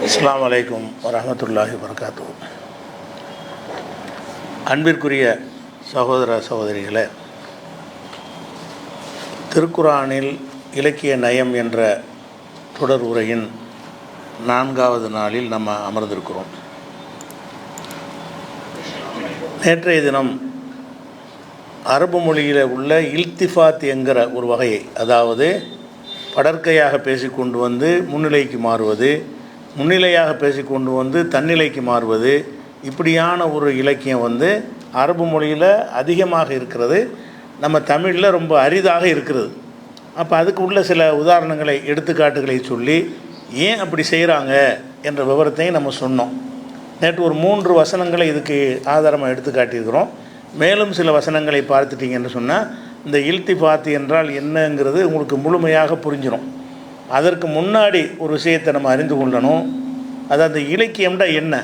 அஸ்ஸலாமு அலைக்கும் வரஹ்மத்துல்லாஹி வபரகாத்துஹு. அன்பிற்குரிய சகோதர சகோதரிகளே, திருக்குர்ஆனில் இலக்கிய நயம் என்ற தொடர் உரையின் 4வது நாளில் நம்ம அமர்ந்திருக்கிறோம். நேற்றைய தினம் அரபு மொழியில் உள்ள இல்திஃபாத் என்கிற ஒரு வகையை, அதாவது படற்கையாக பேசிக்கொண்டு வந்து முன்னிலைக்கு மாறுவது, முன்னிலையாக பேசிக்கொண்டு வந்து தன்னிலைக்கு மாறுவது, இப்படியான ஒரு இலக்கியம் வந்து அரபு மொழியில் அதிகமாக இருக்கிறது. நம்ம தமிழில் ரொம்ப அரிதாக இருக்கிறது. அப்போ அதுக்கு உள்ள சில உதாரணங்களை, எடுத்துக்காட்டுகளை சொல்லி ஏன் அப்படி செய்கிறாங்க என்ற விவரத்தையும் நம்ம சொன்னோம். நேற்று ஒரு 3 வசனங்களை இதுக்கு ஆதாரமாக எடுத்து காட்டியிருக்கிறோம். மேலும் சில வசனங்களை பார்த்துட்டிங்கன்னு சொன்னால் இந்த இல்திஃபாத் என்றால் என்னங்கிறது உங்களுக்கு முழுமையாக புரிஞ்சிடும். அதற்கு முன்னாடி ஒரு விஷயத்தை நம்ம அறிந்து கொள்ளணும். அதாவது அந்த இலக்கியம்னா என்ன?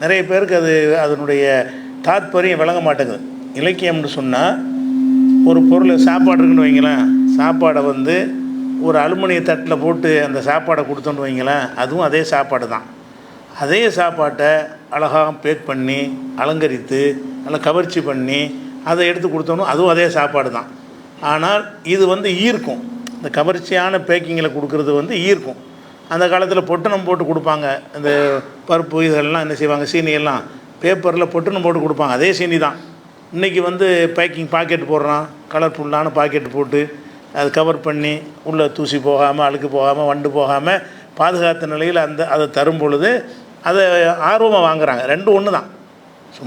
நிறைய பேருக்கு அதனுடைய தாத்பரியம் விளங்க மாட்டேங்குது. இலக்கியம்னு சொன்னால் ஒரு பொருள், சாப்பாடு இருக்குன்னு வைங்களேன், சாப்பாடை வந்து ஒரு அலுமினிய தட்டில் போட்டு அந்த சாப்பாடை கொடுத்தோன்னு வைங்களேன், அதுவும் அதே சாப்பாடு தான். அதே சாப்பாட்டை அழகாக பேக் பண்ணி அலங்கரித்து நல்லா கவர்ச்சி பண்ணி அதை எடுத்து கொடுத்தோன்னு அதுவும் அதே சாப்பாடு தான். ஆனால் இது வந்து ஈர்க்கும். இந்த கவர்ச்சியான பேக்கிங்கில் கொடுக்குறது வந்து ஈர்க்கும். அந்த காலத்தில் பொட்டணம் போட்டு கொடுப்பாங்க. இந்த பருப்பு இதெல்லாம் என்ன செய்வாங்க, சீனியெல்லாம் பேப்பரில் பொட்டணம் போட்டு கொடுப்பாங்க. அதே சீனி தான். இன்றைக்கி வந்து பேக்கிங் பாக்கெட் போடுறான், கலர்ஃபுல்லான பாக்கெட்டு போட்டு அது கவர் பண்ணி உள்ளே தூசி போகாமல், அழுக்கு போகாமல், வண்டு போகாமல் பாதுகாத்த நிலையில் அதை தரும் பொழுது அதை ஆர்வமாக வாங்குகிறாங்க. ரெண்டும் ஒன்று தான்.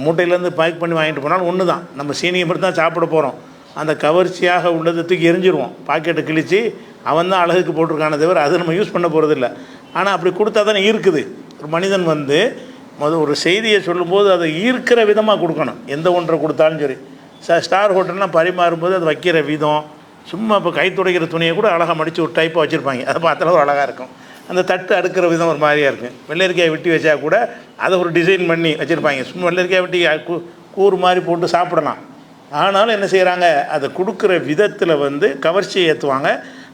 மூட்டையிலேருந்து பேக் பண்ணி வாங்கிட்டு போனாலும் ஒன்று தான். நம்ம சீனியை மட்டும் தான் சாப்பிட போகிறோம். அந்த கவர்ச்சியாக உள்ளதை தூக்கி எரிஞ்சிருவோம். பாக்கெட்டை கிழித்து அவன் தான் அழகுக்கு போட்டிருக்கானே தவிர அதை நம்ம யூஸ் பண்ண போகிறதில்ல. ஆனால் அப்படி கொடுத்தா தானே ஈர்க்குது. ஒரு மனிதன் வந்து ஒரு செய்தியை சொல்லும்போது அதை ஈர்க்கிற விதமாக கொடுக்கணும். எந்த ஒன்றை கொடுத்தாலும் சரி. ஸ்டார் ஹோட்டல்லாம் பரிமாறும்போது அது வைக்கிற விதம், சும்மா இப்போ கை துடைக்கிற துணியை கூட அழகாக மடித்து ஒரு டைப்பாக வச்சுருப்பாங்க. அதை பார்த்தாலும் ஒரு அழகாக இருக்கும். அந்த தட்டு அடுக்கிற விதம் ஒரு மாதிரியாக இருக்கும். வெள்ளரிக்காய் வெட்டி வச்சா கூட அதை ஒரு டிசைன் பண்ணி வச்சுருப்பாங்க. சும்மா வெள்ளரிக்காய் வெட்டி கூறு மாதிரி போட்டு சாப்பிடலாம். ஆனாலும் என்ன செய்கிறாங்க, அதை கொடுக்குற விதத்தில் வந்து கவர்ச்சியை ஏற்றுவாங்க.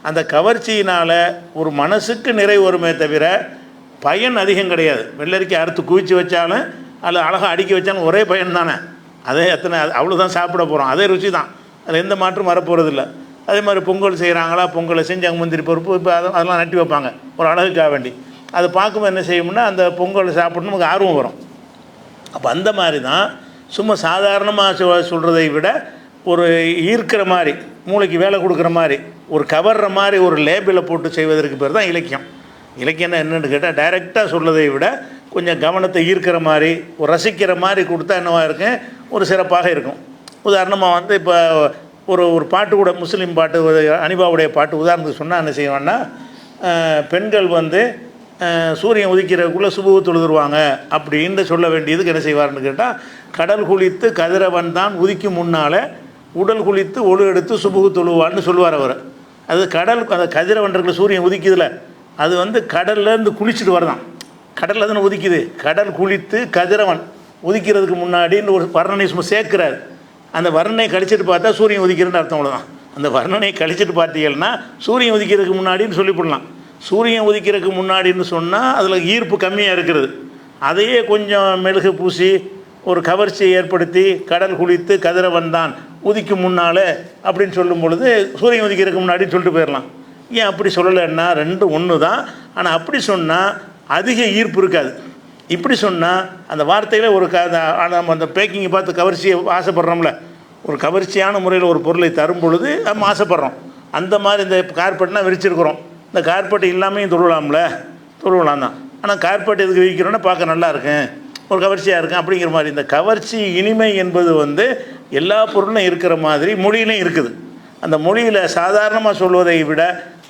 அந்த கவர்ச்சியினால் ஒரு மனசுக்கு நிறைவு வருமே தவிர பயன் அதிகம் கிடையாது. வெள்ளரிக்காய் அறுத்து குவிச்சு வச்சாலும் அதில் அழகாக அடுக்கி வச்சாலும் ஒரே பயன் தானே. அதே அவ்வளோதான் சாப்பிட போகிறோம். அதே ருச்சி தான். அதில் எந்த மாற்றம் வரப்போகிறதில்ல. அதே மாதிரி பொங்கல் செய்கிறாங்களா, பொங்கலை செஞ்சாங்க, முந்திரி பருப்பு இப்போ அதெல்லாம் நட்டி வைப்பாங்க ஒரு அழகுக்காக வேண்டி. அதை பார்க்கும்போது என்ன செய்யும்னா அந்த பொங்கல் சாப்பிடணும் நமக்கு ஆர்வம் வரும். அப்போ அந்த மாதிரி தான் சும்மா சாதாரணமாக சொல்கிறதை விட ஒரு ஈர்க்கிற மாதிரி, மூளைக்கு வேலை கொடுக்குற மாதிரி, ஒரு கவர்ற மாதிரி ஒரு லேபிளை போட்டு செய்வதற்கு பேர் தான் இலக்கியம். இலக்கியம்னா என்னென்னு கேட்டால் டைரெக்டாக சொல்கிறதை விட கொஞ்சம் கவனத்தை ஈர்க்கிற மாதிரி, ஒரு ரசிக்கிற மாதிரி கொடுத்தா என்னவாக இருக்கும், ஒரு சிறப்பாக இருக்கும். உதாரணமாக வந்து இப்போ ஒரு பாட்டு கூட, முஸ்லீம் பாட்டு, அனிபாவுடைய பாட்டு உதாரணத்துக்கு சொன்னால் என்ன செய்வான்னா, பெண்கள் வந்து சூரியன் உதிக்கிறதுக்குள்ளே சுபுகு தொழுதுருவாங்க அப்படின்னு சொல்ல வேண்டியதுக்கு என்ன செய்வார்னு கேட்டால், கடல் குளித்து கதிரவன் தான் உதிக்கும் முன்னால் உடல் குளித்து ஒழு எடுத்து சுபுகு தொழுவான்னு சொல்லுவார் அவர். அது அந்த கதிரவன் இருக்கிற சூரியன் உதிக்குதுல, அது வந்து கடல்லேருந்து குளிச்சுட்டு வரதான். கடலில் தானே உதிக்குது. கடல் குளித்து கதிரவன் உதிக்கிறதுக்கு முன்னாடின்னு ஒரு வர்ணனை சும்மா சேர்க்கிறார். அந்த வர்ணனை கழிச்சிட்டு பார்த்தா சூரியன் உதிக்கிறதுன்னு அர்த்தம். அவ்வளோதான். அந்த வர்ணனை கழிச்சிட்டு பார்த்தீங்கன்னா சூரியன் உதிக்கிறதுக்கு முன்னாடின்னு சொல்லிவிடலாம். சூரியன் உதிக்கிறதுக்கு முன்னாடின்னு சொன்னால் அதில் ஈர்ப்பு கம்மியாக இருக்கிறது. அதையே கொஞ்சம் மெழுகு பூசி ஒரு கவர்ச்சியை ஏற்படுத்தி கடல் குளித்து கதிரவன் தான் உதிக்கும் முன்னால் அப்படின்னு சொல்லும் பொழுது சூரியன் உதிக்கிறதுக்கு முன்னாடின்னு சொல்லிட்டு போயிடலாம். ஏன் அப்படி சொல்லலைன்னா ரெண்டும் ஒன்று தான். ஆனால் அப்படி சொன்னால் அதிக ஈர்ப்பு இருக்காது. இப்படி சொன்னால் அந்த வார்த்தையில் ஒரு நம்ம அந்த பேக்கிங்கை பார்த்து கவர்ச்சியை ஆசைப்படுறோம்ல, ஒரு கவர்ச்சியான முறையில் ஒரு பொருளை தரும் பொழுது நம்ம ஆசைப்படுறோம். அந்த மாதிரி இந்த கார்பெட்னால் விரிச்சிருக்கிறோம். இந்த கார்பெட் இல்லாமையும் தொழலாம்ல. தொழுவலாம் தான். ஆனால் கார்பெட் எதுக்கு விற்கிறோன்னா பார்க்க நல்லா இருக்கும், ஒரு கவர்ச்சியாக இருக்கும் அப்படிங்கிற மாதிரி. இந்த கவர்ச்சி இனிமை என்பது வந்து எல்லா பொருளும் இருக்கிற மாதிரி மொழியிலையும் இருக்குது. அந்த மொழியில் சாதாரணமாக சொல்வதை விட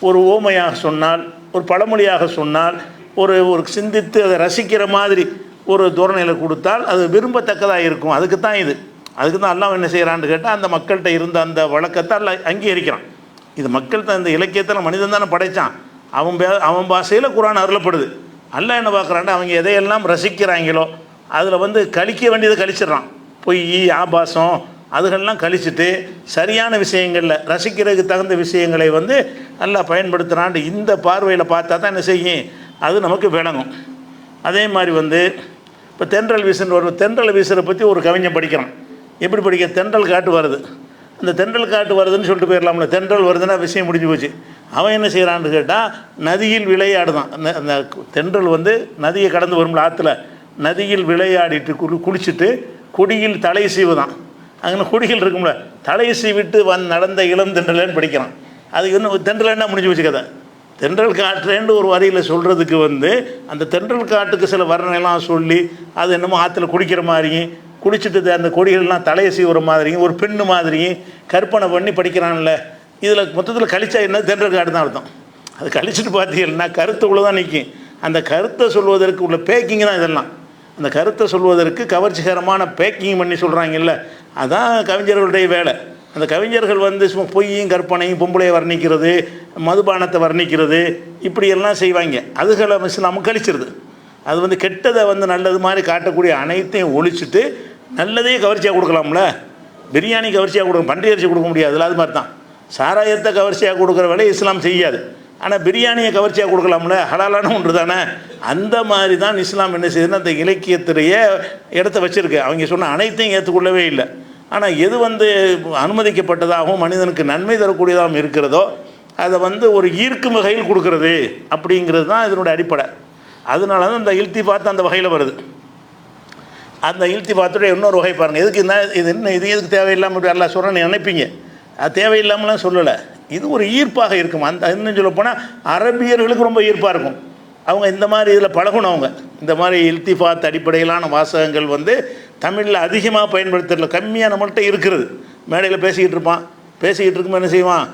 ஒரு ஓமையாக சொன்னால், ஒரு பழமொழியாக சொன்னால், ஒரு சிந்தித்து அதை ரசிக்கிற மாதிரி ஒரு தோரணையில் கொடுத்தால் அது விரும்பத்தக்கதாக இருக்கும். அதுக்கு தான் இது. அதுக்கு தான் அல்லாஹ் என்ன செய்கிறான்னு கேட்டால், அந்த மக்கள்கிட்ட இருந்த அந்த வழக்கத்தை அல்லாஹ் அங்கீகரிக்கிறான். இது மக்கள்கிட்ட இந்த இலக்கியத்தில் மனிதன் தானே படைத்தான், அவன் பாஷையில் குர்ஆன் அருளப்படுது. அல்லாஹ் என்ன பார்க்குறான்டா, அவங்க எதையெல்லாம் ரசிக்கிறாங்களோ அதில் வந்து கழிக்க வேண்டியதை கழிச்சிட்றான். பொய், ஆபாசம் அதுகள்லாம் கழிச்சிட்டு சரியான விஷயங்களில் ரசிக்கிறதுக்கு தகுந்த விஷயங்களை வந்து நல்லா பயன்படுத்துகிறான்ட்டு இந்த பார்வையில் பார்த்தா தான் என்ன செய்யும், அது நமக்கு விளங்கும். அதே மாதிரி வந்து இப்போ தென்றல் வீசுகிற பற்றி ஒரு கவிஞன் படிக்கிறான். எப்படி படிக்க, தென்றல் காட்டு வருது, அந்த தென்றல் காட்டு வருதுன்னு சொல்லிட்டு போயிடலாம்ல. தென்றல் வருதுன்னா விஷயம் முடிஞ்சு போச்சு. அவன் என்ன செய்கிறான்னு கேட்டால், நதியில் விளையாடுதான். அந்த தென்றல் வந்து நதியை கடந்து வரும்ல, ஆற்றுல நதியில் விளையாடிட்டு குளிச்சுட்டு கொடியில் தலை சீவுதான். அங்கே கொடிகள் இருக்கும்ல, தலை சீவிட்டு நடந்த இளம் தென்றலன்னு படிக்கிறான். அதுக்கு இன்னும் தென்றல் என்ன முடிஞ்சு வச்சு கதை. தென்றல் காற்றுன்னு ஒரு வரியில் சொல்கிறதுக்கு வந்து அந்த தென்றல் காட்டுக்கு சில வர்ணனைலாம் சொல்லி அது என்னமோ ஆற்றுல குடிக்கிற மாதிரியும் குடிச்சிட்டு அந்த கொடிகள்லாம் தலையை சீவுற மாதிரியும் ஒரு பெண்ணு மாதிரியும் கற்பனை பண்ணி படிக்கிறான்ல. இதில் மொத்தத்தில் கழிச்சா என்ன, தென்றல் காட்டு தான் அர்த்தம். அது கழிச்சிட்டு பார்த்தீங்கன்னா கருத்துக்குள்ளே தான் நிற்கும். அந்த கருத்தை சொல்வதற்கு உள்ள பேக்கிங் தான் இதெல்லாம். அந்த கருத்தை சொல்வதற்கு கவர்ச்சிகரமான பேக்கிங் பண்ணி சொல்கிறாங்கல்ல, அதான் கவிஞர்களுடைய வேலை. அந்த கவிஞர்கள் வந்து சும்மா பொய்யும் கற்பனையும், பொம்பளையை வர்ணிக்கிறது, மதுபானத்தை வர்ணிக்கிறது, இப்படியெல்லாம் செய்வாங்க. அதுகளை இஸ்லாம் கழிச்சிருது. அது வந்து கெட்டதை வந்து நல்லது மாதிரி காட்டக்கூடிய அனைத்தையும் ஒழிச்சிட்டு நல்லதையும் கவர்ச்சியாக கொடுக்கலாம்ல. பிரியாணி கவர்ச்சியாக கொடுக்க, பன்றி அரிசி கொடுக்க முடியாது, அது மாதிரி தான். சாராயத்தை கவர்ச்சியாக கொடுக்குற வேலையை இஸ்லாம் செய்யாது. ஆனால் பிரியாணியை கவர்ச்சியாக கொடுக்கலாம்ல, ஹலாலான ஒன்று தானே. அந்த மாதிரி தான் இஸ்லாம் என்ன செய்யுதுன்னா அந்த இலக்கியத்திலேயே இடத்த வச்சுருக்கு. அவங்க சொன்ன அனைத்தையும் ஏற்றுக்கொள்ளவே இல்லை. ஆனால் எது வந்து அனுமதிக்கப்பட்டதாகவும் மனிதனுக்கு நன்மை தரக்கூடியதாகவும் இருக்கிறதோ அதை வந்து ஒரு ஈர்க்கும் வகையில் கொடுக்கறது அப்படிங்கிறது தான் இதனுடைய அடிப்படை. அதனால தான் இந்த இல்திஃபாத் அந்த வகையில் வருது. அந்த இல்திஃபாத்துடைய இன்னொரு வகை பாருங்கள். எதுக்கு இது எதுக்கு தேவையில்லாமல் இப்படி எல்லாம் சொல்கிறேன்னு நினைப்பீங்க. அது தேவையில்லாமலாம் சொல்லலை. இது ஒரு ஈர்ப்பாக இருக்கும். அந்த இன்னும் சொல்லப்போனால் அரபியர்களுக்கு ரொம்ப ஈர்ப்பாக இருக்கும். அவங்க இந்த மாதிரி இதில் பழகணும். அவங்க இந்த மாதிரி இல்திஃபாத் அடிப்படையிலான வாசகங்கள் வந்து தமிழில் அதிகமாக பயன்படுத்துறதுல கம்மியாக நம்மள்கிட்ட இருக்கிறது. மேடையில் பேசிக்கிட்டு இருப்பான், பேசிக்கிட்டு இருக்கும்போது என்ன செய்வான்,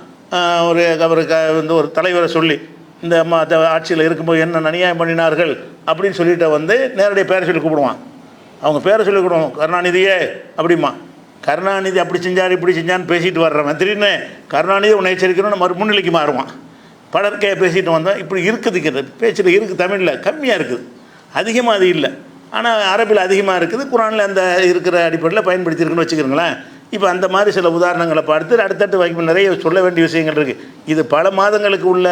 அவருக்கு வந்து ஒரு தலைவரை சொல்லி இந்த ஆட்சியில் இருக்கும்போது என்ன அநியாயம் பண்ணினார்கள் அப்படின்னு சொல்லிட்டு வந்து நேரடியாக பேரை சொல்லி கூப்பிடுவான். அவங்க பேரை சொல்லி கூப்பிடுவோம், கருணாநிதியே அப்படிமா. கருணாநிதி அப்படி செஞ்சார் இப்படி செஞ்சான்னு பேசிட்டு வர்றவன் திடீர்னு கருணாநிதி உன்னை எச்சரிக்கணும்னு முன்னிலைக்கு மாறுவான். படற்கையை பேசிட்டு வந்தோம். இப்படி இருக்குதுங்கிறது பேச்சில் இருக்குது. தமிழில் கம்மியாக இருக்குது, அதிகமாக அது இல்லை. ஆனால் அரபில் அதிகமாக இருக்குது. குர்ஆனில் அந்த இருக்கிற அடிப்படையில் பயன்படுத்தியிருக்குன்னு வச்சுக்கிறீங்களேன். இப்போ அந்த மாதிரி சில உதாரணங்களை பார்த்து அடுத்தடுத்து வைக்க நிறைய சொல்ல வேண்டிய விஷயங்கள் இருக்குது. இது பல மாதங்களுக்கு உள்ள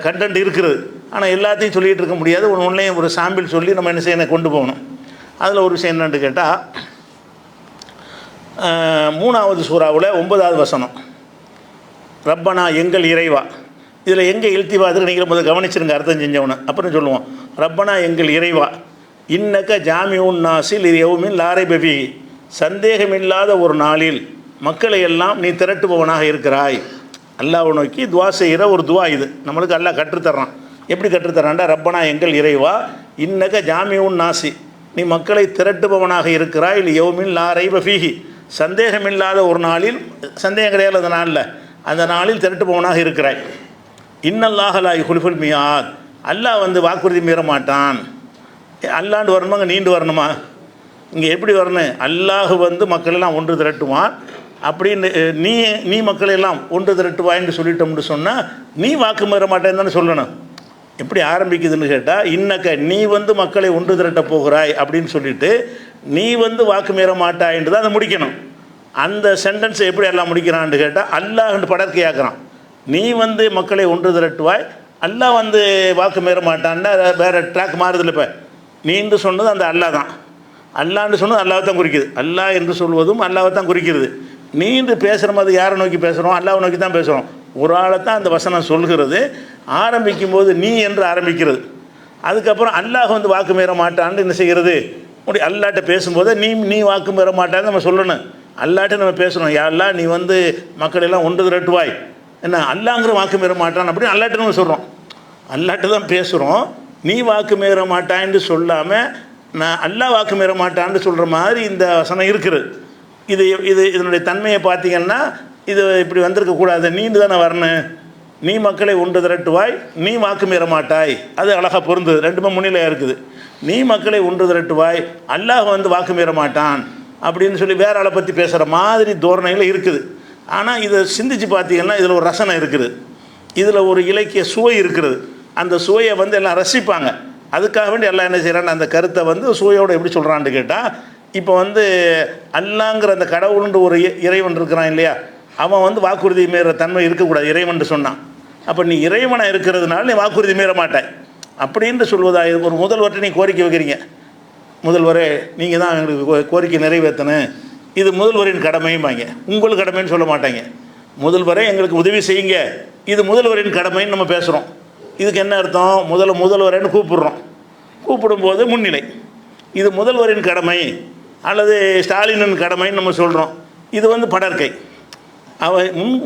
கண்டென்ட் இருக்கிறது. ஆனால் எல்லாத்தையும் சொல்லிகிட்டு இருக்க முடியாது. ஒன்றையும் ஒரு சாம்பிள் சொல்லி நம்ம என்ன செய்யணும், கொண்டு போகணும். அதில் ஒரு விஷயம் என்னென்னு கேட்டால், 3வது சூறாவில் 9வது வசனம், ரப்பனா எங்கள் இறைவா. இதில் எங்கே இல்திஃபாத்துக்கு நீங்கள் முதல்ல கவனிச்சிருங்க, அர்த்தம் செஞ்சவனு அப்புறம் சொல்லுவோம். ரப்பனா எங்கள் இறைவா, இன்னக்க ஜாமிஉன் நாஸில் யௌமின் லா ரைப ஃபீஹி, சந்தேகமில்லாத ஒரு நாளில் மக்களை எல்லாம் நீ திரட்டுபவனாக இருக்கிறாய். அல்லாஹ்வை நோக்கி துவா செய்கிற ஒரு துவா இது. நம்மளுக்கு அல்லாஹ் கற்றுத்தர்றான். எப்படி கற்றுத்தர்றான்டா, ரப்பனா எங்கள் இறைவா, இன்னக்க ஜாமிஉன் நாஸி, நீ மக்களை திரட்டுபவனாக இருக்கிறாய். இல்லை யௌமின் லா ரைப ஃபீஹி, சந்தேகமில்லாத ஒரு நாளில், சந்தேகம் கிடையாது அந்த நாளில், அந்த நாளில் திரட்டுபவனாக இருக்கிறாய். இன்னல்லாஹ லா யுஹ்லிஃபுல் மியாத், அல்லாஹ் வந்து வாக்குறுதி மீற மாட்டான். அல்லாண்டு வரணுமாங்க, நீண்டு வரணுமா? இங்கே எப்படி வரணும், அல்லாஹ் வந்து மக்களெல்லாம் ஒன்று திரட்டுவான் அப்படின்னு நீ மக்களெல்லாம் ஒன்று திரட்டுவான்னு சொல்லிட்டோம்னு சொன்னால் நீ வாக்கு மீற மாட்டேன்னு தானே சொல்லணும். எப்படி ஆரம்பிக்குதுன்னு கேட்டால், இன்னக்க நீ வந்து மக்களை ஒன்று திரட்ட போகிறாய் அப்படின்னு சொல்லிட்டு நீ வந்து வாக்கு மீற மாட்டாயின்னு தான் அதை முடிக்கணும். அந்த சென்டென்ஸை எப்படி எல்லாம் முடிக்கிறான்னு கேட்டால், அல்லாஹ்னு படற்கையாக்குறான். நீ வந்து மக்களை ஒன்று திரட்டுவாய், அல்லாஹ் வந்து வாக்கு மீற மாட்டான்னா வேறு ட்ராக் மாறுதில்லை. இப்போ நீண்டு சொன்னது அந்த அல்லாஹ் தான். அல்லான்னு சொன்னது அல்லாஹ் தான் குறிக்குது. அல்லாஹ் என்று சொல்வதும் அல்லாஹை தான் குறிக்கிறது. நீண்டு பேசுகிற மாதிரி யாரை நோக்கி பேசுகிறோம், அல்லாஹை நோக்கி தான் பேசுகிறோம். ஒரு ஆளை தான் அந்த வசனம் சொல்கிறது. ஆரம்பிக்கும் போது நீ என்று ஆரம்பிக்கிறது. அதுக்கப்புறம் அல்லாஹ் வந்து வாக்கு மீற மாட்டான்னு என்ன செய்கிறது, அல்லாட்ட பேசும்போது நீ வாக்கு மீற மாட்டான்னு நம்ம சொல்லணும். அல்லாட்ட நம்ம பேசணும், யா அல்லாஹ் நீ வந்து மக்களெல்லாம் ஒன்று திரட்டுவாய், என்ன அல்லாங்கிற வாக்கு மீற மாட்டான் அப்படின்னு அல்லாட்ட நம்ம சொல்கிறோம். அல்லாட்ட தான் பேசுகிறோம். நீ வாக்கு மீற மாட்டான்னு சொல்லாமல் நான் அல்லாஹ் வாக்கு மீற மாட்டான்னு சொல்கிற மாதிரி இந்த வசனம் இருக்குது. இது இது இதனுடைய தன்மையை பார்த்தீங்கன்னா இது இப்படி வந்திருக்கக்கூடாது. நீண்டு தானே வரணும். நீ மக்களை ஒன்று திரட்டுவாய், நீ வாக்கு மீற மாட்டாய். அது அழகாக பொருந்தது, ரெண்டுமே முன்னிலையாக இருக்குது. நீ மக்களை ஒன்று திரட்டுவாய், அல்லாஹ் வந்து வாக்கு மீற மாட்டான் அப்படின்னு சொல்லி வேற ஆளை பற்றி பேசுகிற மாதிரி தோரணையில் இருக்குது. ஆனால் இதை சிந்திச்சு பார்த்தீங்கன்னா இதில் ஒரு ரசனை இருக்குது, இதில் ஒரு இலக்கிய சுவை இருக்கிறது. அந்த சுவையை வந்து எல்லாம் ரசிப்பாங்க. அதுக்காக வேண்டி எல்லாம் என்ன செய்கிறான்னு அந்த கருத்தை வந்து சுவையோடு எப்படி சொல்கிறான்னு கேட்டால், இப்போ வந்து அல்லாங்கிற அந்த கடவுள்ன்ற ஒரு இறைவன் இருக்கிறான் இல்லையா, அவன் வந்து வாக்குறுதி மீற தன்மை இருக்கக்கூடாது இறைவன் சொன்னான். அப்போ நீ இறைவனாக இருக்கிறதுனால நீ வாக்குறுதி மீற மாட்டாய் அப்படின்னு சொல்வதாக. ஒரு முதல்வர்கிட்ட நீ கோரிக்கை வைக்கிறீங்க, முதல்வரே நீங்கள் தான் எங்களுக்கு கோரிக்கை நிறைவேற்றணும், இது முதல்வரின் கடமையும்பாங்க. உங்கள் கடமைன்னு சொல்ல மாட்டாங்க. முதல்வரே எங்களுக்கு உதவி செய்யுங்க, இது முதல்வரின் கடமைன்னு நம்ம பேசுகிறோம். இதுக்கு என்ன அர்த்தம்? முதல்வரேன்னு கூப்பிடுறோம். கூப்பிடும்போது முன்னிலை, இது முதல்வரின் கடமை அல்லது ஸ்டாலினின் கடமைன்னு நம்ம சொல்கிறோம். இது வந்து படற்கை.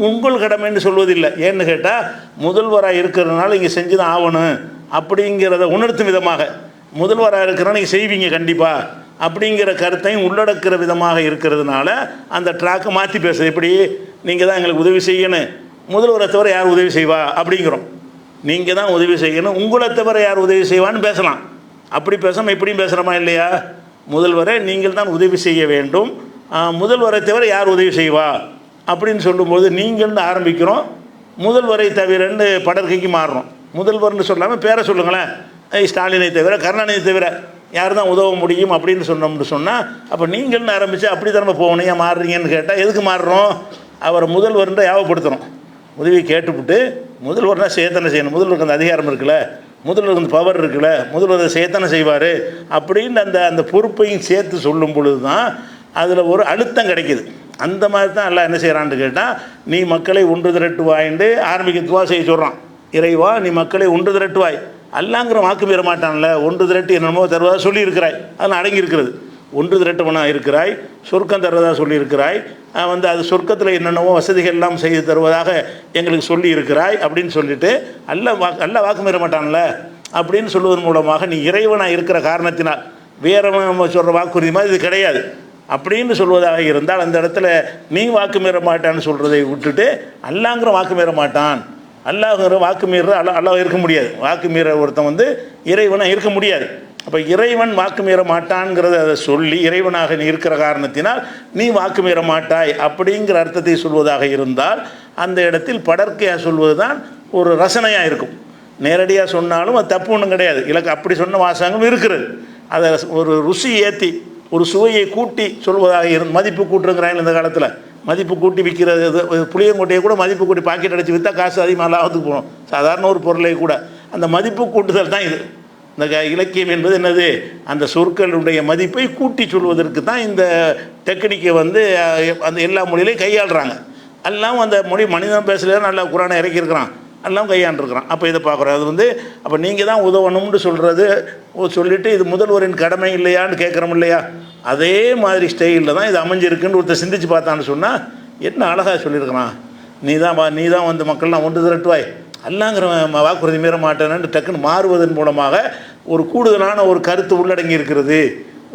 உங்கள் கடமைன்னு சொல்வதில்லை. ஏன்னு கேட்டால் முதல்வராக இருக்கிறதுனால இங்கே செஞ்சு தான் ஆகணும் அப்படிங்கிறத உணர்த்தும் விதமாக, முதல்வராக இருக்கிறனால நீங்கள் செய்வீங்க கண்டிப்பாக அப்படிங்கிற கருத்தையும் உள்ளடக்கிற விதமாக இருக்கிறதுனால அந்த ட்ராக்கை மாற்றி பேசுது. எப்படி நீங்கள் தான் எங்களுக்கு உதவி செய்யணும், முதல்வரை தவிர யார் உதவி செய்வா அப்படிங்கிறோம். நீங்கள் தான் உதவி செய்யணும், உங்களை தவிர யார் உதவி செய்வான்னு பேசலாம். அப்படி பேசாமல் இப்படியும் பேசுகிறோமா இல்லையா? முதல்வரை நீங்கள் தான் உதவி செய்ய வேண்டும், முதல்வரை தவிர யார் உதவி செய்வா அப்படின்னு சொல்லும்போது நீங்கள்னு ஆரம்பிக்கிறோம், முதல்வரை தவிரன்னு படற்கைக்கு மாறுறோம். முதல்வர்னு சொல்லாமல் பேரை சொல்லுங்களேன், ஸ்டாலினை தவிர கருணாநிதி தவிர யார் தான் உதவ முடியும் அப்படின்னு சொன்னோம்னு சொன்னால், அப்போ நீங்கள்னு ஆரம்பித்து அப்படி தான் போகணும். ஏன் மாறுறீங்கன்னு கேட்டால் எதுக்கு மாறுறோம்? அவரை முதல்வர்ன்ற யாவப்படுத்துகிறோம். உதவி கேட்டுவிட்டு முதல்வர்னா செய்யத்தானே செய்யணும், முதல்வருக்கு அந்த அதிகாரம் இருக்குல்ல, முதல்வருக்கு அந்த பவர் இருக்குல்ல, முதல்வர் செய்யத்தானே செய்வார் அப்படின்னு அந்த பொறுப்பையும் சேர்த்து சொல்லும் பொழுது தான் அதில் ஒரு அழுத்தம் கிடைக்கிது. அந்த மாதிரி தான் எல்லாம் என்ன செய்கிறான்னு கேட்டால், நீ மக்களை ஒன்று திரட்டுவாயின்னு ஆரம்பிக்க துவா செய்ய சொல்கிறான். இறைவா நீ மக்களை ஒன்று திரட்டுவாய், அல்லாங்கிற வாக்கு மீற மாட்டான்ல, ஒன்று திரட்டி என்னமோ தருவதாக சொல்லியிருக்கிறாய், அதெல்லாம் அடங்கி இருக்கிறது. ஒன்று திரட்டவனாக இருக்கிறாய், சொர்க்கம் தருவதாக சொல்லியிருக்கிறாய், வந்து அது சொர்க்கத்தில் என்னென்னவோ வசதிகள் எல்லாம் செய்து தருவதாக எங்களுக்கு சொல்லி இருக்கிறாய் அப்படின்னு சொல்லிட்டு அல்ல வாக்கு மீற மாட்டான்ல அப்படின்னு சொல்வதன் மூலமாக நீ இறைவனாக இருக்கிற காரணத்தினால் வேறவன் நம்ம சொல்கிற வாக்குறுதி மாதிரி இது கிடையாது அப்படின்னு சொல்வதாக இருந்தால், அந்த இடத்துல நீ வாக்கு மீற மாட்டான்னு சொல்கிறதை விட்டுட்டு அல்லாங்கிற வாக்கு மீற மாட்டான், அல்லாஹ்ங்கிற வாக்கு மீற அல்லாஹ் இருக்க முடியாது, வாக்கு மீற ஒருத்தன் வந்து இறைவனாக இருக்க முடியாது. அப்போ இறைவன் வாக்கு மீற மாட்டான்ங்கிறத அதை சொல்லி இறைவனாக நீ இருக்கிற காரணத்தினால் நீ வாக்கு மீற மாட்டாய் அப்படிங்கிற அர்த்தத்தை சொல்வதாக இருந்தால், அந்த இடத்தில் படற்கையாக சொல்வது தான் ஒரு ரசனையாக இருக்கும். நேரடியாக சொன்னாலும் அது தப்பு ஒன்றும் கிடையாது. இலக்கு அப்படி சொன்ன வாசகம் இருக்கிறது. அதை ஒரு ருசி ஏற்றி ஒரு சுவையை கூட்டி சொல்வதாக மதிப்பு கூட்டுருங்கிறாங்க. இந்த காலத்தில் மதிப்பு கூட்டி விற்கிறது, புளியங்கொட்டையை கூட மதிப்பு கூட்டி பாக்கெட் அடித்து விற்றா காசு அதிகமாக லாபத்துக்கு போகணும். சாதாரண ஒரு பொருளை கூட அந்த மதிப்பு கூட்டுதல் தான் இது. இந்த இலக்கியம் என்பது என்னது? அந்த சொற்களுடைய மதிப்பை கூட்டி சொல்வதற்கு தான் இந்த டெக்னிக்கை வந்து அந்த எல்லா மொழியிலையும் கையாளுறாங்க. எல்லாம் அந்த மொழி மனிதன் பேசல நல்லா குரானை இறக்கியிருக்கிறான், எல்லாம் கையாண்டுருக்கிறான். அப்போ இதை பார்க்குறோம். அது வந்து அப்போ நீங்கள் தான் உதவணும்னு சொல்கிறது சொல்லிவிட்டு இது முதல்வரின் கடமை இல்லையான்னு கேட்குறோம் இல்லையா? அதே மாதிரி ஸ்டைலில் தான் இது அமைஞ்சிருக்குன்னு ஒருத்தர் சிந்திச்சு பார்த்தான்னு சொன்னால் என்ன அழகாக சொல்லியிருக்கிறான். நீ தான் வந்து மக்கள்லாம் ஒன்று திரட்டுவாய், அல்லாங்கிற வாக்குறுதி மீற மாட்டேன்னு டக்குன்னு மாறுவதன் மூலமாக ஒரு கூடுதலான ஒரு கருத்து உள்ளடங்கி இருக்கிறது.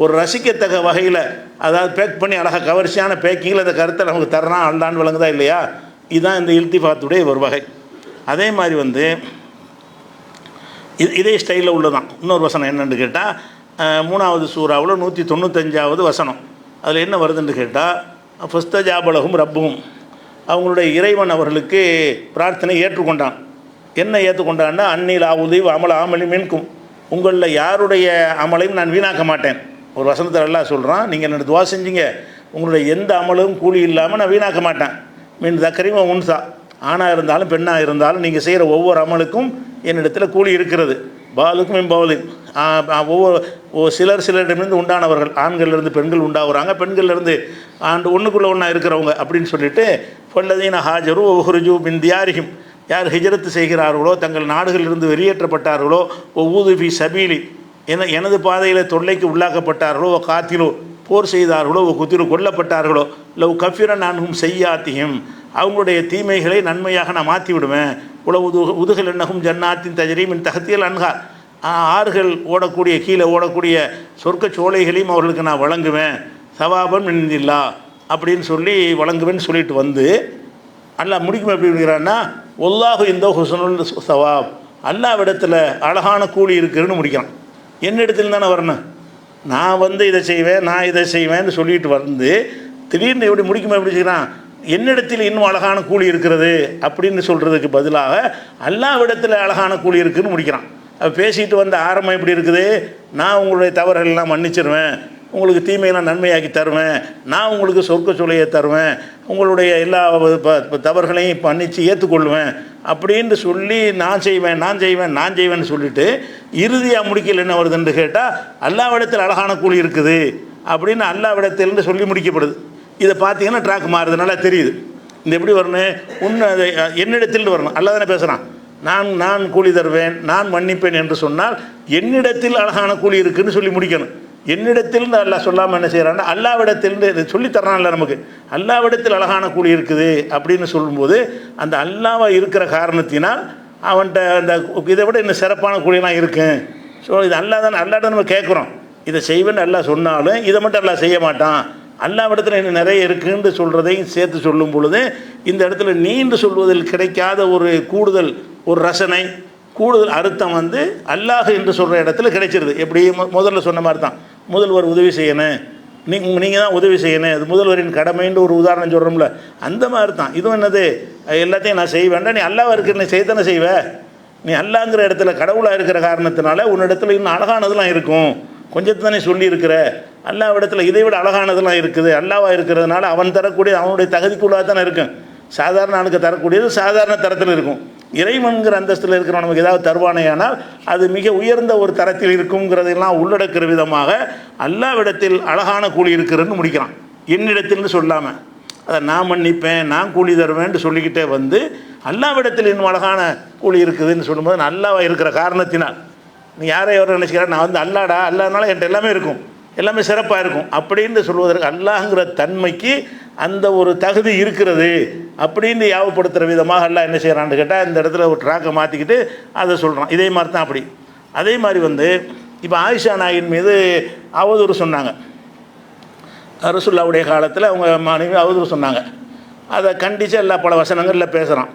ஒரு ரசிக்கத்தக்க வகையில், அதாவது பேக் பண்ணி அழகாக கவர்ச்சியான பேக்கிங்கில் அந்த கருத்தை நமக்கு தர்றான் அல்லான்னு விளங்குதா இல்லையா? இதுதான் இந்த இல்திஃபாத்துடைய ஒரு வகை. அதே மாதிரி வந்து இதே ஸ்டைலில் உள்ளதான் இன்னொரு வசனம் என்னென்னு கேட்டால், 3வது சூறாவில் 195வது வசனம். அதில் என்ன வருதுன்னு கேட்டால், ஃபஸ்தஜாபலஹும் ரப்புஹும், அவங்களுடைய இறைவன் அவர்களுக்கு பிரார்த்தனை ஏற்றுக்கொண்டான். என்ன ஏற்றுக்கொண்டான்னா, அன்னில் ஆவுதி அமல ஆமலி மின்கும், உங்களில் யாருடைய அமலையும் நான் வீணாக்க மாட்டேன். ஒரு வசனத்தில் எல்லாம் சொல்கிறான், நீங்கள் என்ன துவா செஞ்சீங்க, உங்களுடைய எந்த அமலும் கூலி இல்லாமல் நான் வீணாக்க மாட்டேன். மீன் தக்கரிமா உன்சா, ஆணாக இருந்தாலும் பெண்ணாக இருந்தாலும் நீங்கள் செய்கிற ஒவ்வொரு அமலுக்கும் என்னிடத்தில் கூலி இருக்கிறது. பாலுக்கும் பவுலின், சிலரிடமிருந்து உண்டானவர்கள், ஆண்கள்லேருந்து பெண்கள் உண்டாகிறாங்க, பெண்கள்லேருந்து ஒன்றுக்குள்ளே ஒன்றா இருக்கிறவங்க அப்படின்னு சொல்லிட்டு, பொல்லதீன ஹாஜரு ஒஹ்ருஜு பின் தியாரிஹிம், யார் ஹிஜரத்து செய்கிறார்களோ, தங்கள் நாடுகளிலிருந்து வெளியேற்றப்பட்டார்களோ, ஊதுபி சபீலி, எனது பாதையில் தொல்லைக்கு உள்ளாக்கப்பட்டார்களோ, காத்திலோ போர் செய்தார்களோ, குத்திரு கொல்லப்பட்டார்களோ, லவ் கஃபிரன் அன்ஹும் செய்யாத்தியும், அவங்களுடைய தீமைகளை நன்மையாக நான் மாற்றி விடுவேன். உலக உதுகல் என்னகும் ஜன்னாத்தின் தஜரீமின் தகத்தியல் அன்ஹார், ஆறுகள் ஓடக்கூடிய கீழே ஓடக்கூடிய சொர்க்க சோலைகளையும் அவர்களுக்கு நான் வழங்குவேன், சவாபம் நின்றில்லா அப்படின்னு சொல்லி வழங்குவேன்னு சொல்லிட்டு வந்து அல்லாஹ் முடிக்கும் எப்படி இருக்கிறான்னா, ஒல்லாஹு இந்த ஹுசனுல் சவாப், அல்லாஹ்விடத்தில் அழகான கூலி இருக்குதுன்னு முடிக்கிறான். என்னிடத்தில் தானே வரணும், நான் வந்து இதை செய்வேன் நான் இதை செய்வேன்னு சொல்லிட்டு வந்து திடீர்னு எப்படி முடிக்குமா எப்படி செய்கிறான், என்னிடத்தில் இன்னும் அழகான கூலி இருக்கிறது அப்படின்னு சொல்கிறதுக்கு பதிலாக அல்லாஹ்விடத்தில் அழகான கூலி இருக்குதுன்னு முடிக்கிறான். அப்போ பேசிட்டு வந்த ஆரம்பம் எப்படி இருக்குது, நான் உங்களுடைய தவறுகள்லாம் மன்னிச்சிருவேன், உங்களுக்கு தீமையெல்லாம் நன்மையாக்கி தருவேன், நான் உங்களுக்கு சொர்க்க சொல்லையை தருவேன், உங்களுடைய எல்லா தவறுகளையும் மன்னித்து ஏற்றுக்கொள்வேன் அப்படின்னு சொல்லி நான் செய்வேன்னு சொல்லிவிட்டு இறுதியாக முடிக்கல என்ன வருதுன்னு கேட்டால் அல்லாஹ்விடத்தில் அழகான கூலி இருக்குது அப்படின்னு அல்லாஹ்விடத்தில்னு சொல்லி முடிக்கப்படுது. இதை பார்த்தீங்கன்னா ட்ராக் மாறுது, நல்லா தெரியுது. இந்த எப்படி வரணும், உன்னை என்னிடத்தில் வரணும், அல்லா தானே பேசுகிறான். நான் கூலி தருவேன், நான் மன்னிப்பேன் என்று சொன்னால் என்னிடத்தில் அழகான கூலி இருக்குதுன்னு சொல்லி முடிக்கணும். என்னிடத்தில் அல்லாஹ் சொல்லாமல் என்ன செய்கிறான்னா அல்லாஹ்விடத்தில் சொல்லித்தரான்ல நமக்கு, அல்லாஹ்விடத்தில் அழகான கூலி இருக்குது அப்படின்னு சொல்லும்போது அந்த அல்லாஹ் இருக்கிற காரணத்தினால் அவன்கிட்ட அந்த இதை விட இன்னும் சிறப்பான கூலியெல்லாம் இருக்குது. ஸோ இது அல்லாஹ்ட்ட நம்ம கேட்குறோம், இதை செய்வேன்னு அல்லாஹ் சொன்னாலும் இதை மட்டும் அல்லாஹ் செய்ய மாட்டான், அல்லாஹ்விடத்தில் இன்னும் நிறைய இருக்குன்னு சொல்கிறதையும் சேர்த்து சொல்லும் பொழுது இந்த இடத்துல நீண்டு சொல்வதில் கிடைக்காத ஒரு கூடுதல் ஒரு ரசனை கூடுதல் அர்த்தம் வந்து அல்லாஹ் என்று சொல்கிற இடத்துல கிடைச்சிருது. எப்படி முதல்ல சொன்ன மாதிரி தான், முதல்வர் உதவி செய்யணும், நீங்கள் தான் உதவி செய்யணும், அது முதல்வரின் கடமைன்னு ஒரு உதாரணம் சொல்கிறோம்ல, அந்த மாதிரி தான் இதுவும். என்னது, எல்லாத்தையும் நான் செய்ய வேண்டாம், நீ அல்லாஹ் இருக்கிற நீ செய்யத்தானே செய்வ, நீ அல்லாங்கிற இடத்துல கடவுளாக இருக்கிற காரணத்தினால உன்னிடத்துல இன்னும் அழகானதெல்லாம் இருக்கும், கொஞ்சத்தை தானே சொல்லியிருக்கிற, அல்லாஹ்விடத்தில் இதை விட அழகானதெல்லாம் இருக்குது, அல்லாவாக இருக்கிறதுனால அவன் தரக்கூடிய அவனுடைய தகுதிக்குள்ளாக தானே இருக்கும். சாதாரண ஆணுக்கு தரக்கூடியது சாதாரண தரத்தில் இருக்கும். இறைவன்கிற அந்தஸ்தில் இருக்கிற நமக்கு ஏதாவது தருவானேயானால் அது மிக உயர்ந்த ஒரு தரத்தில் இருக்குங்கிறதெல்லாம் உள்ளடக்கிற விதமாக அல்லாஹ்விடத்தில் அழகான கூலி இருக்கிறதுன்னு முடிக்கிறான். என்னிடத்தில்னு சொல்லாமல் அதை நான் மன்னிப்பேன் நான் கூலி தருவேன்ட்டு சொல்லிக்கிட்டே வந்து அல்லாஹ்விடத்தில் இன்னும் அழகான கூலி இருக்குதுன்னு சொல்லும்போது அல்லாஹ் இருக்கிற காரணத்தினால் நீ யாரை எவரை நினச்சிக்கிறா, நான் வந்து அல்லாதனால என்கிட்ட எல்லாமே இருக்கும், எல்லாமே சிறப்பாக இருக்கும் அப்படின்னு சொல்வதற்கு அல்லாஹ்ங்கிற தன்மைக்கு அந்த ஒரு தகுதி இருக்கிறது அப்படின்னு யாவப்படுத்துகிற விதமாக அல்லாஹ் என்ன செய்கிறான்னு கேட்டால் இந்த இடத்துல ஒரு ட்ராக்கை மாற்றிக்கிட்டு அதை சொல்கிறான். இதே மாதிரி தான் அப்படி. அதே மாதிரி வந்து இப்போ ஆயிஷா நாயின் மீது அவதூறு சொன்னாங்க, ரசூலுல்லாஹ்வுடைய காலத்தில் அவங்க மனைவி அவதூறு சொன்னாங்க. அதை கண்டித்து எல்லா பல வசனங்களில் பேசுகிறான்.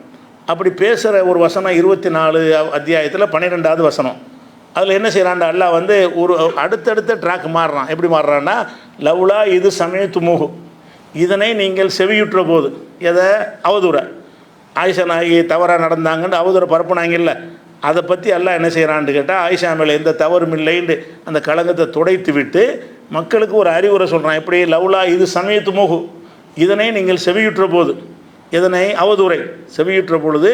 அப்படி பேசுகிற ஒரு வசனம் 24 அத்தியாயத்தில் 12வது வசனம். அதில் என்ன செய்கிறான்டா அல்லாஹ் வந்து ஒரு அடுத்தடுத்த ட்ராக் மாறுறான். எப்படி மாறுறான்னா, லவ்லா இது சமயத்துமுகு, இதனை நீங்கள் செவியுற்ற போது, எதை அவதூற ஆயிஷா நாயகி தவறாக நடந்தாங்கன்னு அவதூற பரப்புனாங்கல்ல, அதை பற்றி எல்லாம் என்ன செய்கிறான்னு கேட்டால் ஆயிஷா மேலே எந்த தவறும் இல்லைன்னு அந்த களங்கத்தை துடைத்து விட்டு மக்களுக்கு ஒரு அறிவுரை சொல்கிறான். எப்படி, லவ்லா இது சமயத்துமுகு, இதனை நீங்கள் செவியுற்ற போது, இதனை அவதூறை செவியுற்ற பொழுது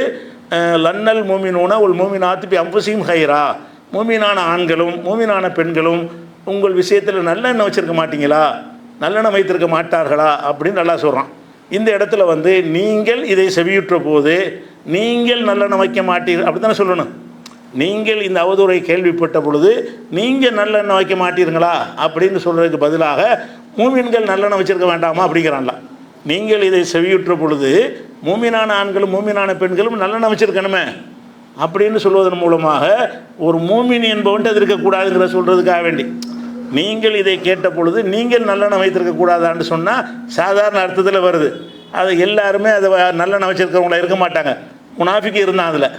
லன்னல் மூமினூன உல் மூமினாத்து பி அம்புசியும் ஹைரா, மூமினான ஆண்களும் மூமினான பெண்களும் உங்கள் விஷயத்தில் நல்லெண்ணெய் வச்சுருக்க மாட்டீங்களா, நல்லெண்ணெய் வைத்திருக்க மாட்டார்களா அப்படின்னு நல்லா சொல்கிறான். இந்த இடத்துல வந்து நீங்கள் இதை செவியுற்ற போது நீங்கள் நல்லெண்ணெய் வைக்க மாட்டீர்கள் அப்படி தானே சொல்லணும். நீங்கள் இந்த அவதூறை கேள்விப்பட்ட பொழுது நீங்கள் நல்லெண்ணெய் வைக்க மாட்டீர்களா அப்படின்னு சொல்கிறதுக்கு பதிலாக மூமின்கள் நல்லெண்ணெய் வச்சுருக்க வேண்டாமா அப்படிங்கிறான்ல. நீங்கள் இதை செவியுற்ற பொழுது மூமினான ஆண்களும் மூமினான பெண்களும் நல்லெண்ணெய் வச்சுருக்கணுமே அப்படின்னு சொல்வதன் மூலமாக ஒரு மூமின் என்பவன்ட்டு அது இருக்கக்கூடாதுங்கிற சொல்கிறதுக்காக வேண்டி நீங்கள் இதை கேட்ட பொழுது நீங்கள் நல்லெண்ணெய் வைத்திருக்கக்கூடாதான்னு சொன்னால் சாதாரண அர்த்தத்தில் வருது. அது எல்லாருமே அதை நல்லெண்ணெய் வச்சுருக்கிறவங்கள இருக்க மாட்டாங்க, முனாஃபிக்கு இருந்தான். அதில்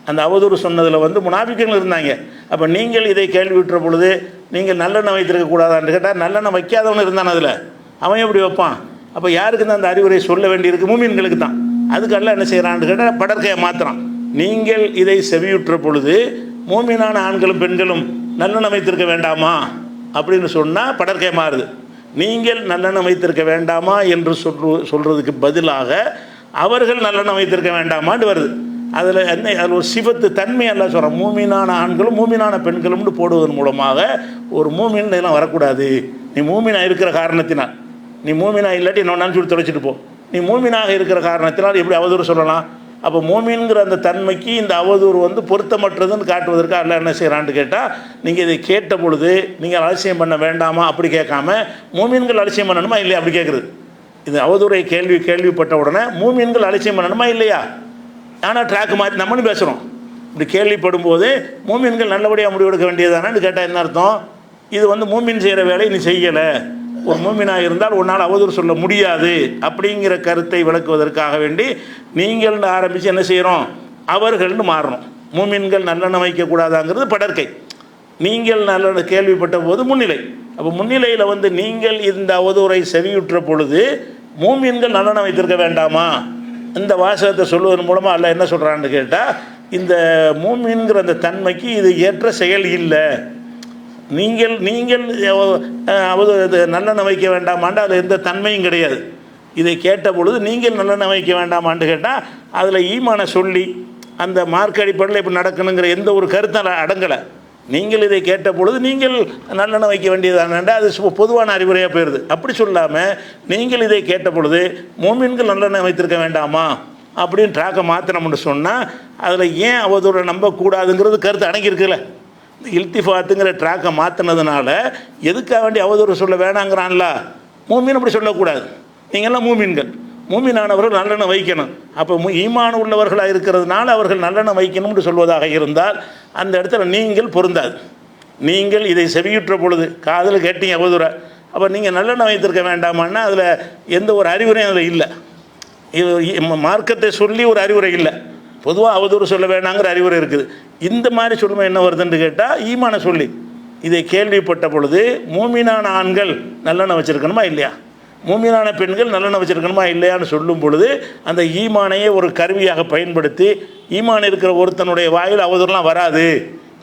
அந்த அவதூறு சொன்னதில் வந்து முனாஃபிக்குகள் இருந்தாங்க. அப்போ நீங்கள் இதை கேள்வியுற்ற பொழுது நீங்கள் நல்லெண்ணெய் வைத்திருக்கக்கூடாதான்னு கேட்டால் நல்லெண்ணெய் வைக்காதவன் இருந்தான், அதில் அவன் எப்படி வைப்பான்? அப்போ யாருக்கு தான் அந்த அறிவுரை சொல்ல வேண்டியிருக்கு? மூமின்களுக்கு தான். அதுக்கெல்லாம் என்ன செய்கிறான்னு கேட்டால் படற்கையை மாற்றுறான். நீங்கள் இதை செவியுற்ற பொழுது மூமினான ஆண்களும் பெண்களும் நல்லெண்ணெய் வைத்திருக்க வேண்டாமா அப்படின்னு சொன்னால் படற்கை மாறுது. நீங்கள் நல்லெண்ணெய் வைத்திருக்க வேண்டாமா என்று சொல்கிறதுக்கு பதிலாக அவர்கள் நல்லெண்ணெய் வைத்திருக்க வேண்டாமான்னு வருது. அதில் ஒரு சிவத்து தன்மை எல்லாம் சொல்கிறோம். மூமினான ஆண்களும் மூமினான பெண்களும்னு போடுவதன் மூலமாக ஒரு மூமின் இதெல்லாம் வரக்கூடாது. நீ மூமினா இருக்கிற காரணத்தினால், நீ மூமினா இல்லாட்டி இன்னொன்று நினச்சி தொலைச்சிட்டு போ, நீ மூமினாக இருக்கிற காரணத்தினால் எப்படி அவதூறு சொல்லலாம்? அப்போ மூமின்கிற அந்த தன்மைக்கு இந்த அவதூறு வந்து பொருத்தமற்றதுன்னு காட்டுவதற்கு அல்லாஹ் என்ன செய்கிறான்னு கேட்டால், நீங்கள் இதை கேட்ட பொழுது நீங்கள் அலட்சியம் பண்ண வேண்டாமா அப்படி கேட்காம மூமின்கள் அலட்சியம் பண்ணணுமா இல்லையா அப்படி கேட்குறது. இது அவதூறை கேள்விப்பட்ட உடனே மூமின்கள் அலட்சியம் பண்ணணுமா இல்லையா? ஆனால் ட்ராக் மாற்றி நம்மளும் பேசுகிறோம். இப்படி கேள்விப்படும் போது மூமின்கள் நல்லபடியாக முடிவெடுக்க வேண்டியதானு கேட்டால் என்ன அர்த்தம்? இது வந்து மூமின் செய்கிற வேலையை நீ செய்யலை, ஒரு மூமினாக இருந்தால் உன்னால் அவதூறு சொல்ல முடியாது அப்படிங்கிற கருத்தை விளக்குவதற்காக வேண்டி நீங்கள் ஆரம்பித்து என்ன செய்கிறோம், அவர்கள்னு மாறணும். மூமின்கள் நல்லெண்ணம் வைக்கக்கூடாதாங்கிறது படற்கை. நீங்கள் நல்ல கேள்விப்பட்ட போது முன்னிலை. அப்போ முன்னிலையில் வந்து நீங்கள் இந்த அவதூறை செவியுற்ற பொழுது மூமின்கள் நல்லெண்ணம் வைத்திருக்க வேண்டாமா? இந்த வாசகத்தை சொல்வதன் மூலமாக அல்ல என்ன சொல்கிறான்னு கேட்டால், இந்த மூமின்கிற அந்த தன்மைக்கு இது ஏற்ற செயல் இல்லை. நீங்கள் நீங்கள் நல்லெண்ணம் வைக்க வேண்டாமான்னு அதில் எந்த தன்மையும் கிடையாது. இதை கேட்ட பொழுது நீங்கள் நல்லெண்ணம் வைக்க வேண்டாமான்னு கேட்டால் அதில் ஈமானை சொல்லி அந்த மார்க் அடிப்படையில் இப்படி நடக்கணுங்கிற எந்த ஒரு கருத்தை அடங்கலை. நீங்கள் இதை கேட்ட பொழுது நீங்கள் நல்லெண்ணம் வைக்க வேண்டியதானண்டா அது பொதுவான அறிவுரையாக போயிடுது. அப்படி சொல்லாமல் நீங்கள் இதை கேட்ட பொழுது மூமின்கள் நல்லெண்ணம் வைத்திருக்க வேண்டாமா அப்படின்னு ட்ராக்கை மாற்றினோம்னு சொன்னால் அதில் ஏன் அவதூறை நம்பக்கூடாதுங்கிறது கருத்து அடங்கியிருக்குல்ல. இல்திஃபாத்துங்கிற ட்ராக்கை மாற்றினதுனால எதுக்காக வேண்டி அவதூறு சொல்ல வேணாங்கிறான்ல. மூமின் அப்படி சொல்லக்கூடாது. நீங்கள்லாம் மூமின்கள், மூமினானவர்கள் நல்லெண்ணம் வைக்கணும். அப்போ ஈமான் உள்ளவர்களாக இருக்கிறதுனால அவர்கள் நல்லெண்ணம் வைக்கணும்னு சொல்வதாக இருந்தால் அந்த இடத்துல நீங்கள் பொருந்தாது. நீங்கள் இதை செவியுற்ற பொழுது காதில் கேட்டீங்க அவதூறை, அப்போ நீங்கள் நல்லெண்ணம் வைத்திருக்க வேண்டாமான்னா அதில் எந்த ஒரு அறிவுரையும் அதில் இல்லை. இது மார்க்கத்தை சொல்லி ஒரு அறிவுரை இல்லை. பொதுவாக அவதூறு சொல்ல வேணாங்கிற அறிவுரை இருக்குது. இந்த மாதிரி சொல்லும்போது என்ன வருதுன்னு கேட்டால் ஈமானை சொல்லி இதை கேள்விப்பட்ட பொழுது மூமினான ஆண்கள் நல்லெண்ணம் வச்சுருக்கணுமா இல்லையா, மூமினான பெண்கள் நல்லெண்ணம் வச்சுருக்கணுமா இல்லையான்னு சொல்லும் பொழுது அந்த ஈமானையே ஒரு கருவியாக பயன்படுத்தி ஈமான் இருக்கிற ஒருத்தனுடைய வாயில் அவதூறுலாம் வராது,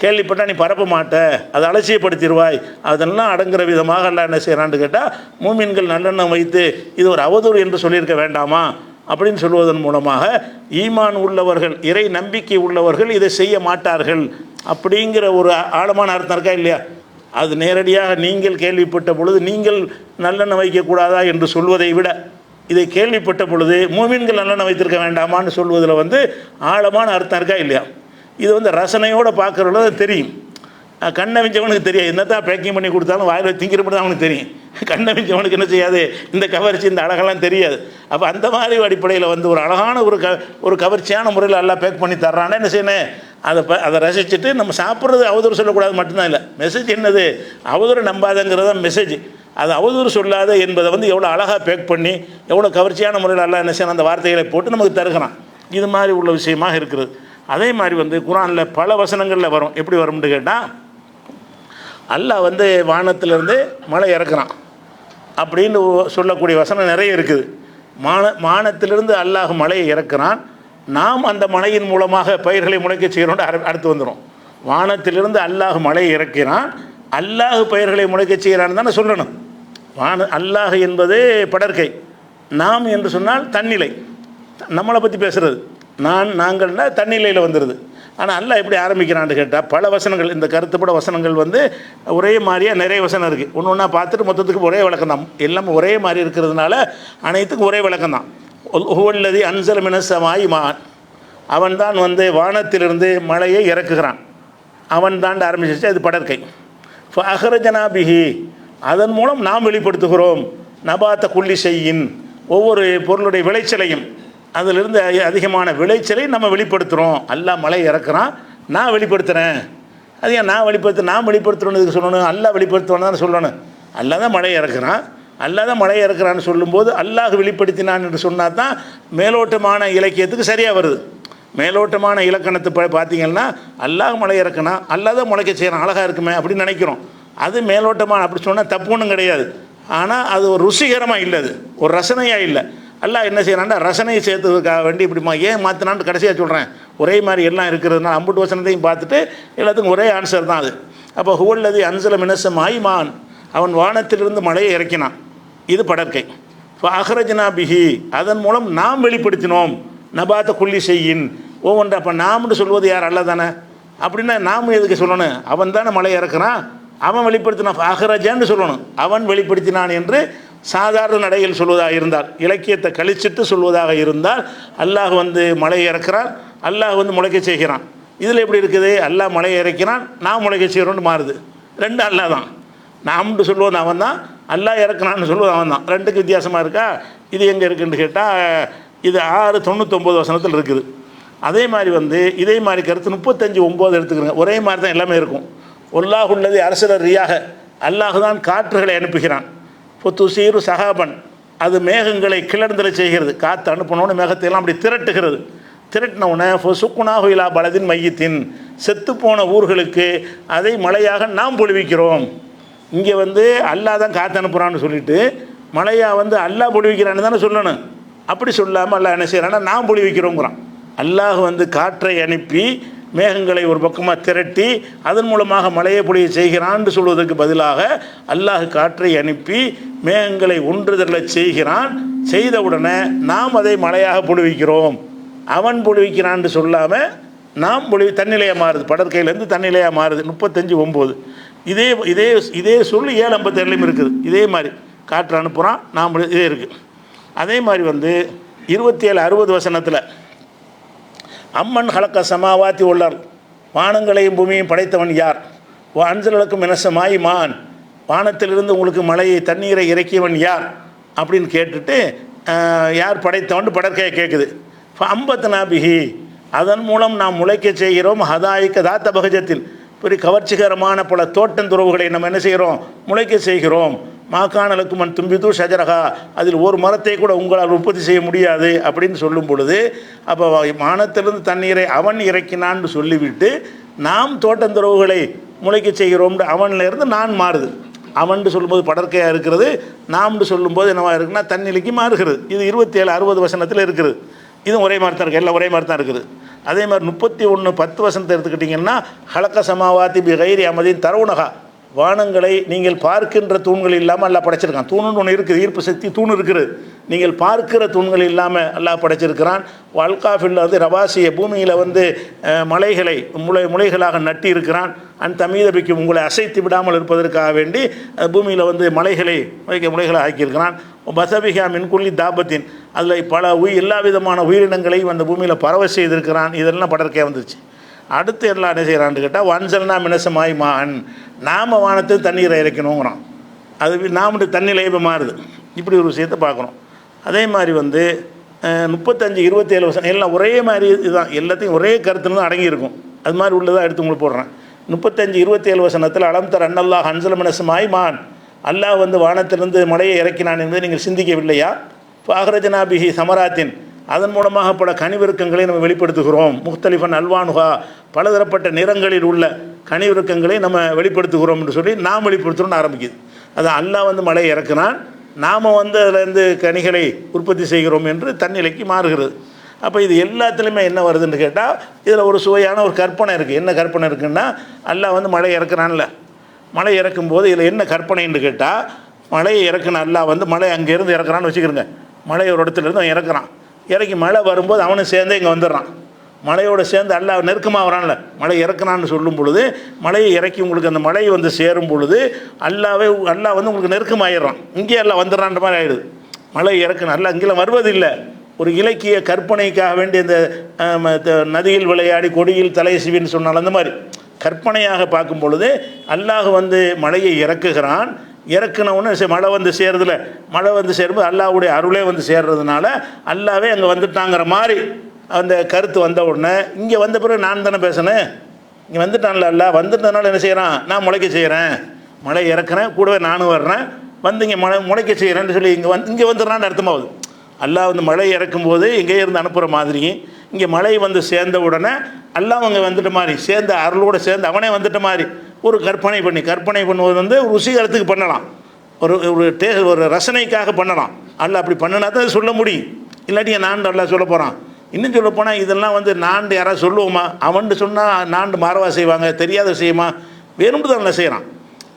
கேள்விப்பட்டால் நீ பரப்ப மாட்ட, அதை அலட்சியப்படுத்திடுவாய், அதெல்லாம் அடங்குற விதமாக எல்லாம் என்ன செய்கிறான்னு கேட்டால் மூமின்கள் நல்லெண்ணம் வைத்து இது ஒரு அவதூறு என்று சொல்லியிருக்க வேண்டாமா அப்படின்னு சொல்வதன் மூலமாக ஈமான் உள்ளவர்கள், இறை நம்பிக்கை உள்ளவர்கள் இதை செய்ய மாட்டார்கள் அப்படிங்கிற ஒரு ஆழமான அர்த்தம் இருக்கா இல்லையா? அது நேரடியாக நீங்கள் கேள்விப்பட்ட பொழுது நீங்கள் நல்லெண்ணம் வைக்கக்கூடாதா என்று சொல்வதை விட இதை கேள்விப்பட்ட பொழுது மூமின்கள் நல்லெண்ணம் வைத்திருக்க வேண்டாமான்னு சொல்வதில் வந்து ஆழமான அர்த்தம் இருக்கா இல்லையா? இது வந்து ரசனையோடு பார்க்குறவங்கள தெரியும். கண்ணை விஞ்சவனுக்கு தெரியாது, என்னத்தான் பேக்கிங் பண்ணி கொடுத்தாலும் வாயில் திங்கிறப்படி தான் அவனுக்கு தெரியும். கண்ணை விஞ்சவனுக்கு என்ன செய்யாது, இந்த கவர்ச்சி இந்த அழகெல்லாம் தெரியாது. அப்போ அந்த மாதிரி அடிப்படையில் வந்து ஒரு அழகான ஒரு கவர்ச்சியான முறையில் எல்லாம் பேக் பண்ணி தர்றான்னா என்ன செய்யணும், அதை ரசிச்சுட்டு நம்ம சாப்பிட்றது அவதூறு சொல்லக்கூடாது மட்டும்தான் இல்லை. மெசேஜ் என்னது, அவதூறு நம்பாதங்கிறத மெசேஜ். அது அவதூறு சொல்லாத என்பதை வந்து எவ்வளோ அழகாக பேக் பண்ணி எவ்வளோ கவர்ச்சியான முறையில் எல்லாம் என்ன செய்யணும் அந்த வார்த்தைகளை போட்டு நமக்கு தருகிறான். இது மாதிரி உள்ள விஷயமாக இருக்கிறது. அதே மாதிரி வந்து குர்ஆனில் பல வசனங்களில் வரும். எப்படி வரும்னு கேட்டால், அல்லாஹ் வந்து வானத்திலிருந்து மழை இறக்குறான் அப்படின்னு சொல்லக்கூடிய வசனம் நிறைய இருக்குது. வானத்திலிருந்து அல்லாஹ் மழையை இறக்குறான், நாம் அந்த மழையின் மூலமாக பயிர்களை முளைக்க செய்கிறோன்னு அடுத்து வந்துடும். வானத்திலிருந்து அல்லாஹ் மழையை இறக்கிறான், அல்லாஹ் பயிர்களை முளைக்க செய்கிறான்னு தானே சொல்லணும். அல்லாஹ் என்பது படற்கை, நாம் என்று சொன்னால் தன்னிலை, நம்மளை பற்றி பேசுகிறது. நாங்கள்னா தன்னிலையில் வந்துடுது. ஆனால் அல்லாஹ் எப்படி ஆரம்பிக்கிறான்னு கேட்டால் பல வசனங்கள், இந்த கருத்துப்பட வசனங்கள் வந்து ஒரே மாதிரியாக நிறைய வசனம் இருக்குது. ஒன்று ஒன்றா பார்த்துட்டு மொத்தத்துக்கு ஒரே விளக்கம் தான், எல்லாமே ஒரே மாதிரி இருக்கிறதுனால அனைத்துக்கும் ஒரே விளக்கம் தான். ஹுவல்லதி அன்ஸல மினஸ் ஸமாஇ மாஅன், அவன் தான் வந்து வானத்திலிருந்து மழையை இறக்குகிறான், அவன் தான் ஆரம்பிச்சிச்சு. அது படற்கை. ஃபஅஹ்ரஜனா பிஹி, அதன் மூலம் நாம் வெளிப்படுத்துகிறோம். நபாத்த குல்லி ஷைஇன், ஒவ்வொரு பொருளுடைய விளைச்சலையும், அதிலிருந்து அதிகமான விளைச்சலை நம்ம வெளிப்படுத்துகிறோம். அல்லாஹ் மழை இறக்குறான், நான் வெளிப்படுத்துகிறேன். அது ஏன் நான் வெளிப்படுத்துகிறோன்னு இதுக்கு சொல்லணும், அல்லாஹ் வெளிப்படுத்துவான்னு தான் சொல்லணும். அல்லாஹ் தான் மழை இறக்குறான், அல்லாஹ் தான் மழை இறக்குறான்னு சொல்லும்போது அல்லாஹ் வெளிப்படுத்தினான் என்று சொன்னால் தான் மேலோட்டமான இலக்கியத்துக்கு சரியாக வருது. மேலோட்டமான இலக்கணத்தை பார்த்தீங்கன்னா அல்லாஹ் மழை இறக்குனா, அல்லாஹ் தான் முளைக்க செய்கிறான், அழகாக இருக்குமே அப்படின்னு நினைக்கிறோம். அது மேலோட்டமான அப்படி சொன்னால் தப்பு ஒன்றும் கிடையாது. ஆனால் அது ஒரு ருசிகரமாக இல்லை, அது ஒரு ரசனையாக இல்லை. அல்லாஹ் என்ன செய்யறான்டா ரசனையை சேர்த்ததுக்காக வேண்டி இப்படிமா ஏன் மாற்றினான்னு கடைசியாக சொல்கிறேன். ஒரே மாதிரி எல்லாம் இருக்கிறதுனால அம்புட்டு வசனத்தையும் பார்த்துட்டு எல்லாத்துக்கும் ஒரே ஆன்சர் தான் அது. அப்போ ஹுவல்லதி அன்ஸல மினஸ் ஸமாஇ மாஅன், அவன் வானத்திலிருந்து மழையை இறக்கினான், இது படற்கை. ஃபஅஹ்ரஜனா பிஹி, அதன் மூலம் நாம் வெளிப்படுத்தினோம். நபாத்த குல்லி ஷைஇன், ஒவ்வொன்று. அப்போ நாம்னு சொல்வது யார், அல்லாஹ் தானே. அப்படின்னா நாம் எதுக்கு சொல்லணும், அவன் தானே மழை இறக்குறான், அவன் வெளிப்படுத்தினான். ஃபஅஹ்ரஜான்னு சொல்லணும், அவன் வெளிப்படுத்தினான் என்று சாதாரண நடையில் சொல்வதாக இருந்தால், இலக்கியத்தை கழிச்சிட்டு சொல்வதாக இருந்தால் அல்லாஹ் வந்து மழை இறக்குறான், அல்லாஹ் வந்து முளைக்க செய்கிறான். இதில் எப்படி இருக்குது, அல்லாஹ் மழை இறக்கிறான், நான் முளைக்க செய்கிறோன்னு மாறுது. ரெண்டு அல்லாஹ் தான். நாம்னு சொல்லுவது அவன் தான், அல்லாஹ் இறக்குறான்னு சொல்லுவது அவன் தான். ரெண்டுக்கு வித்தியாசமாக இருக்கா? இது எங்கே இருக்குதுன்னு கேட்டால் இது 699 வசனத்தில் இருக்குது. அதே மாதிரி வந்து இதே மாதிரி கருத்து 35:9 எடுத்துக்கிறேங்க. ஒரே மாதிரி தான் எல்லாமே இருக்கும். ஒல்லாஹ் உள்ளது அரசலர் ரியாக, அல்லாஹ் தான் காற்றுகளை அனுப்புகிறான். பொத்துசீரு சஹாபன், அது மேகங்களை கிளர்ந்தலை செய்கிறது. காற்று அனுப்பினோன்னு மேகத்தை எல்லாம் அப்படி திரட்டுகிறது. திரட்டினவுடனே சுக்குனாகு இலா பலதின் மையத்தின், செத்துப்போன ஊர்களுக்கு அதை மழையாக நாம் பொழிவிக்கிறோம். இங்கே வந்து அல்லாஹ் தான் காற்று அனுப்புகிறான்னு சொல்லிட்டு மழையாக வந்து அல்லாஹ் பொழிவிக்கிறான்னு தானே சொல்லணும். அப்படி சொல்லாமல் அல்லாஹ் என்ன செய்கிறான்னா நாம் பொழிவிக்கிறோங்கிறான். அல்லாஹ் வந்து காற்றை அனுப்பி மேகங்களை ஒரு பக்கமாக திரட்டி அதன் மூலமாக மழையை பொழிய செய்கிறான்னு சொல்வதற்கு பதிலாக அல்லாஹ் காற்றை அனுப்பி மேகங்களை ஒன்றுதலை செய்கிறான். செய்தவுடனே நாம் அதை மழையாக பொழிவிக்கிறோம். அவன் பொழிவிக்கிறான்னு சொல்லாமல் நாம் தன்னிலையாக மாறுது. படற்கையிலேருந்து தன்னிலையாக மாறுது. 35:9 இதே இதே இதே சொல்லி 7:57 இருக்குது. இதே மாதிரி காற்று அனுப்புகிறான், நாம் இதே இருக்குது. அதே மாதிரி வந்து 27:60 வசனத்தில் அம்மன் ஹலக்க சமாவாத்தி உள்ளார், வானங்களையும் பூமியையும் படைத்தவன் யார், அஞ்சலுக்கும் இனசமாய் மான், வானத்திலிருந்து உங்களுக்கு மழையை தண்ணீரை இறக்கியவன் யார் அப்படின்னு கேட்டுட்டு யார் படைத்தவன் படற்கையை கேட்குது. அம்பத் நாபிகி, அதன் மூலம் நாம் முளைக்க செய்கிறோம். ஹதாயிக்க தாத்த பகஜத்தில், பெரிய கவர்ச்சிகரமான பல தோட்டந்துறவுகளை நம்ம என்ன செய்கிறோம், முளைக்க செய்கிறோம். மாக்கானலுக்கு மண் தும்பிது ஷஜரகா, அதில் ஒரு மரத்தை கூட உங்களால் உற்பத்தி செய்ய முடியாது அப்படின்னு சொல்லும் பொழுது, அப்போ வானத்திலிருந்து தண்ணீரை அவன் இறக்கினான்னு சொல்லிவிட்டு நாம் தோட்டந்துறவுகளை முளைக்க செய்கிறோம். அவனிலிருந்து நான் மாறுது. அவன் சொல்லும்போது படற்கையாக இருக்கிறது, நாம்னு சொல்லும்போது என்னவா இருக்குன்னா தண்ணிலைக்கு மாறுகிறது. இது 27:60 வசனத்தில் இருக்குது. இதுவும் ஒரே மாதிரி தான் இருக்குது, எல்லாம் ஒரே மாதிரி தான் இருக்குது. அதே மாதிரி 31:10 வசனத்தை எடுத்துக்கிட்டிங்கன்னா ஹலக்க சமாவாத்தி பி கைரி அமதின் தரவுனகா, வானங்களை நீங்கள் பார்க்கின்ற தூண்கள் இல்லாமல் அல்லாஹ் படைச்சிருக்கான். தூணுன்னு ஒன்று இருக்குது, ஈர்ப்பு சக்தி தூண் இருக்குது. நீங்கள் பார்க்கிற தூண்கள் இல்லாமல் அல்லாஹ் படைச்சிருக்கிறான். வல்காஃபில் வந்து ரவாசிய, பூமியில் வந்து மலைகளை முளைகளாக நட்டி இருக்கிறான். அந்த தமீதபிக்கும், உங்களை அசைத்து விடாமல் இருப்பதற்காக வேண்டி பூமியில் வந்து முளைகளை ஆக்கியிருக்கிறான். பசபிகா மின்குள்ளி தாபத்தின், அதில் பல எல்லா விதமான உயிரினங்களையும் அந்த பூமியில் பரவ செய்திருக்கிறான். இதெல்லாம் படற்கையாக வந்துருச்சு. அடுத்து எல்லாம் என்ன செய்கிறான்னு கேட்டால் வன்சல்னா மினசமாய் மான், நாம வானத்து தண்ணீரை இறைக்கணுங்கிறான். அது நாம் தண்ணிலையே மாறுது. இப்படி ஒரு விஷயத்தை பார்க்குறோம். அதே மாதிரி வந்து 35:27 வசனம் எல்லாம் ஒரே மாதிரி இதுதான், எல்லாத்தையும் ஒரே கருத்தில் தான் அடங்கியிருக்கும். அது மாதிரி உள்ளதாக எடுத்து உங்களுக்கு போடுறேன். 35:27 வசனத்தில் அலம்தர் அன்னல்லாஹ் அன்சல மினசமாய் மான், அல்லாஹ் வந்து வானத்திலிருந்து மழையை இறக்கினான் என்பதை நீங்கள் சிந்திக்கவில்லையா? பாகரஜனாபிஹி சமராத்தின், அதன் மூலமாக பல கனிவிருக்கங்களை நம்ம வெளிப்படுத்துகிறோம். முக்தலிஃபன் அல்வானுகா, பலதரப்பட்ட நிறங்களில் உள்ள கனிவிருக்கங்களை நம்ம வெளிப்படுத்துகிறோம் என்று சொல்லி நாம் வெளிப்படுத்துகிறோம்னு ஆரம்பிக்குது. அது அல்லாஹ் வந்து மழை இறக்குனான், நாம் வந்து அதிலேருந்து கனிகளை உற்பத்தி செய்கிறோம் என்று தன்னிலைக்கு மாறுகிறது. அப்போ இது எல்லாத்துலேயுமே என்ன வருதுன்னு கேட்டால் இதில் ஒரு சுவையான ஒரு கற்பனை இருக்குது. என்ன கற்பனை இருக்குன்னா, அல்லாஹ் வந்து மழை இறக்குறான்ல, மழை இறக்கும்போது இதில் என்ன கற்பனைன்னு கேட்டால், மழையை இறக்குன அல்லாஹ் வந்து மழை அங்கேருந்து இறக்குறான்னு வச்சுக்கிறோங்க. மழை ஒரு இடத்துலேருந்து அவன் இறக்குறான், இறக்கி மழை வரும்போது அவனும் சேர்ந்தே இங்கே வந்துடுறான். மழையோடு சேர்ந்து அல்லாஹ் நெருக்கமாக வரான்ல, மழை இறக்குனான்னு சொல்லும் பொழுது மழையை இறக்கி உங்களுக்கு அந்த மழை வந்து சேரும் பொழுது அல்லாஹ் வந்து உங்களுக்கு நெருக்கமாகிடுறான். இங்கே எல்லாம் வந்துடுறான்ற மாதிரி ஆகிடுது. மழை இறக்குன அல்லாஹ் இங்கெல்லாம் வருவதில்லை. ஒரு இலக்கிய கற்பனைக்காக வேண்டிய இந்த நதியில் விளையாடி கொடியில் தலை சிவின்னு சொன்னால் அந்த மாதிரி கற்பனையாக பார்க்கும் பொழுது அல்லாஹ் வந்து மழையை இறக்குகிறான். இறக்குனவுன்னு மழை வந்து சேருதில்ல, மழை வந்து சேரும்போது அல்லாஹ்வுடைய அருளே வந்து சேர்றதுனால அல்லாவே அங்கே வந்துட்டாங்கிற மாதிரி அந்த கருத்து வந்த உடனே இங்கே வந்த பிறகு நான் தானே பேசினேன், இங்கே வந்துட்டான்ல அல்லாஹ், வந்துட்டதுனால என்ன செய்கிறான், நான் முளைக்க செய்கிறேன், மழை இறக்குறேன், கூடவே நானும் வர்றேன், வந்து இங்கே முளைக்க செய்கிறேன்னு சொல்லி இங்கே வந்துடுறான்னு அர்த்தமாகுது. அல்லாஹ் வந்து மழை இறக்கும்போது இங்கே இருந்து அனுப்புகிற மாதிரி இங்கே மழை வந்து சேர்ந்த உடனே அல்லாஹ் அங்கே வந்துட்ட மாதிரி, சேர்ந்த அருளோடு சேர்ந்து அவனே வந்துட்ட மாதிரி ஒரு கற்பனை பண்ணுவது வந்து ருசிகரத்துக்கு பண்ணலாம், ஒரு ரசனைக்காக பண்ணலாம். அல்லாஹ் அப்படி பண்ணினா தான் சொல்ல முடியும். இல்லாட்டி நான் அல்லாஹ் சொல்ல போகிறான். இன்னும் சொல்ல போனால் இதெல்லாம் வந்து நாண்டு யாராவது சொல்லுவோமா? அவன்ட்டு சொன்னால் நாண்டு மாறவா செய்வாங்க, தெரியாத விஷயமா? வேணும்னு தான் நல்லா செய்கிறான்.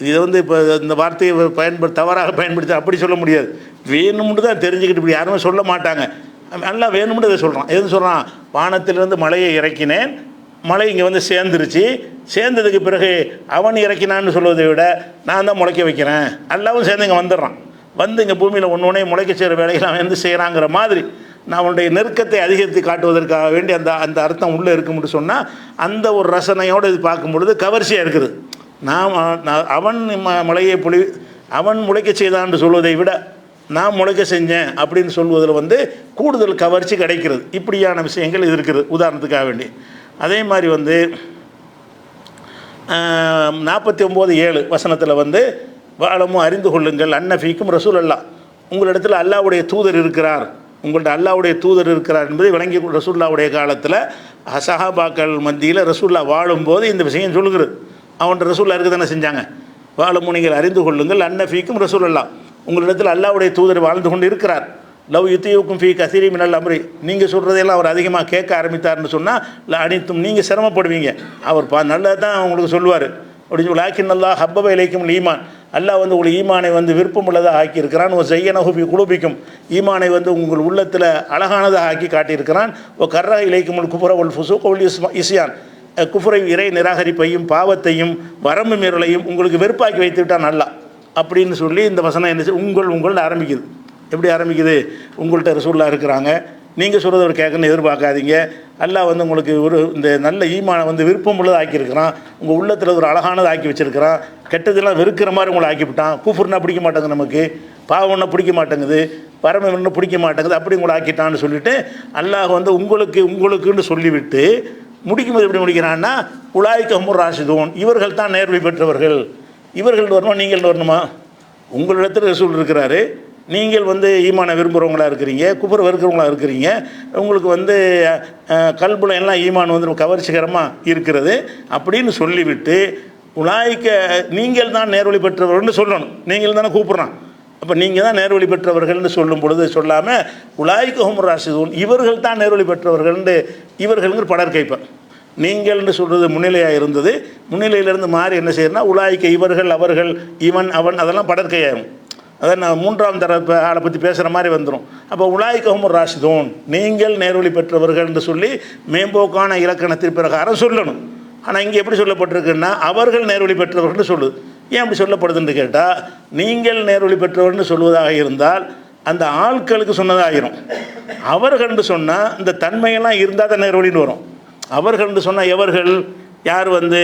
இதை வந்து இப்போ இந்த வார்த்தையை தவறாக பயன்படுத்தி அப்படி சொல்ல முடியாது. வேணும்னு தான் தெரிஞ்சுக்கிட்டு இப்படி யாருமே சொல்ல மாட்டாங்க. நல்லா வேணும்னு இதை சொல்கிறான். எது சொல்கிறான்? வானத்திலிருந்து மழையை இறக்கினேன், மழை இங்கே வந்து சேர்ந்துருச்சு, சேர்ந்ததுக்கு பிறகு அவன் இறக்கினான்னு சொல்வதை விட நான் தான் முளைக்க வைக்கிறேன், அல்லாவும் சேர்ந்து இங்கே வந்துடுறான். வந்து இங்கே பூமியில் ஒன்று முளைக்க செய்கிற வேலைகள் அவன் வந்து செய்கிறாங்கிற மாதிரி நான் அவனுடைய நெருக்கத்தை அதிகரித்து காட்டுவதற்காக வேண்டி அந்த அர்த்தம் உள்ளே இருக்கும்னு சொன்னால் அந்த ஒரு ரசனையோடு இது பார்க்கும் பொழுது கவர்ச்சியாக இருக்குது. அவன் மழையை அவன் முளைக்க செய்தான்னு சொல்வதை விட நான் முளைக்க செஞ்சேன் அப்படின்னு சொல்வதில் வந்து கூடுதல் கவர்ச்சி கிடைக்கிறது. இப்படியான விஷயங்கள் இது இருக்குது உதாரணத்துக்காக வேண்டி. அதே மாதிரி வந்து 49:7 வசனத்தில் வந்து வாழமும் அறிந்து கொள்ளுங்கள் அன்னஃபீக்கும் ரசூல் அல்லா, உங்களிடத்தில் அல்லாவுடைய தூதர் இருக்கிறார், உங்கள்கிட்ட அல்லாவுடைய தூதர் இருக்கிறார் என்பதை விளங்கி ரசூல்லாவுடைய காலத்தில் சஹாபாக்கள் மத்தியில் ரசூல்லா வாழும்போது இந்த விஷயம் சொல்லுகிறது. அவன்கிட்ட ரசூல்லா இருக்க தானே செஞ்சாங்க. வாழமும் நீங்கள் அறிந்து கொள்ளுங்கள் அன்னஃபீக்கும் ரசூல் அல்லா, உங்களிடத்தில் அல்லாவுடைய தூதர் வாழ்ந்து கொண்டு இருக்கிறார். லவ் யுத்தியுக்கும் ஃபீ கசீரி மினல் அம்ரி, நீங்கள் சொல்கிறதையெல்லாம் அவர் அதிகமாக கேட்க ஆரம்பித்தார்னு சொன்னால் அனைத்தும் நீங்கள் சிரமப்படுவீங்க. அவர் நல்லது தான் உங்களுக்கு சொல்லுவார் அப்படின்னு சொல்லி லாக்கின் அல்லா ஹப்பப இலைக்கும் ஈமான், அல்லாஹ் வந்து உங்களுக்கு ஈமானை வந்து விருப்பமுள்ளதாக ஆக்கியிருக்கிறான். ஒரு செய்யனஹு ஃபீ குலூபிக்கும், ஈமானை வந்து உங்கள் உள்ளத்தில் அழகானதாக ஆக்கி காட்டியிருக்கிறான். ஓ கர்ரா இலைக்கும் குஃப்ர வல் ஃபுசூக் வல் இஸ்யான், குஃப்ரை இறை நிராகரிப்பையும் பாவத்தையும் வரம்பு மீறலையும் உங்களுக்கு வெறுப்பாக்கி வைத்து விட்டான் அல்லாஹ் அப்படின்னு சொல்லி இந்த வசனம் என்ன உங்கள்ட்ட ஆரம்பிக்குது. எப்படி ஆரம்பிக்குது? உங்கள்கிட்ட ரசூலுல்லாஹ் இருக்கிறாங்க, நீங்கள் சொல்கிறத ஒரு கேட்கணும்னு எதிர்பார்க்காதீங்க. அல்லாஹ் வந்து உங்களுக்கு ஒரு இந்த நல்ல ஈமானை வந்து விருப்பம் உள்ளதாக ஆக்கியிருக்கிறான், உங்கள் உள்ளத்தில் ஒரு அழகானதை ஆக்கி வச்சுருக்கிறான், கெட்டதெல்லாம் வெறுக்கிற மாதிரி உங்களை ஆக்கிவிட்டான். கூஃபுர்னா பிடிக்க மாட்டேங்குது, நமக்கு பாவம்னா பிடிக்க மாட்டேங்குது, பரமன்னா பிடிக்க மாட்டேங்குது, அப்படி உங்களை ஆக்கிட்டான்னு சொல்லிவிட்டு அல்லாஹ் வந்து உங்களுக்குன்னு சொல்லிவிட்டு முடிக்கும்போது எப்படி முடிக்கிறான்னா உலாய்கஹுமுர் ராஷிதூன், இவர்கள் தான் நேர்வழி பெற்றவர்கள். இவர்கள் வரணுமா நீங்கள் வரணுமா? உங்களிடத்தில் ரசூல் இருக்கிறாரு, நீங்கள் வந்து ஈமானை விரும்புகிறவங்களாக இருக்கிறீங்க, குஃப்ர் வெறுக்கிறவங்களாக இருக்கிறீங்க, உங்களுக்கு வந்து கல்புல எல்லாம் ஈமான் வந்து கவர்ச்சிகரமாக இருக்கிறது அப்படின்னு சொல்லிவிட்டு உலாய்க்க நீங்கள் தான் நேர்வழி பெற்றவர்கள்னு சொல்லணும். நீங்கள் தானே கூப்பிட்றான், அப்போ நீங்கள் தான் நேர்வழி பெற்றவர்கள்னு சொல்லும் பொழுது சொல்லாமல் உலாய்கஹுமுர் ராஷிதூன், இவர்கள் தான் நேர்வழி பெற்றவர்கள்னு இவர்கள்ங்கிற படர் கைப்பேன். நீங்கள்னு சொல்கிறது முன்னிலையாக இருந்தது, முன்னிலையிலேருந்து மாறி என்ன செய்யணும்னா உலாய்க்க இவர்கள் அவர்கள் இவன் அவன் அதெல்லாம் படற்கையாகும். அதான் நான் 3ஆம் தரப்பு ஆளை பற்றி பேசுகிற மாதிரி வந்துடும். அப்போ உலாய்கஹுமுர் ராஷிதூன், நீங்கள் நேர்வழி பெற்றவர்கள் என்று சொல்லி மேம்போக்கான இலக்கணத்தின் பிரகாரம் சொல்லணும். ஆனால் இங்கே எப்படி சொல்லப்பட்டிருக்குன்னா அவர்கள் நேர்வழி பெற்றவர்கள்னு சொல்லுது. ஏன் அப்படி சொல்லப்படுதுன்னு கேட்டால், நீங்கள் நேர்வழி பெற்றவர்கள்னு சொல்வதாக இருந்தால் அந்த ஆட்களுக்கு சொன்னதாகிரும். அவர்கள்னு சொன்னால் இந்த தன்மையெல்லாம் இருந்தால் தான் நேர்வழின்னு வரும். அவர்கள்னு சொன்னால் எவர்கள்? யார் வந்து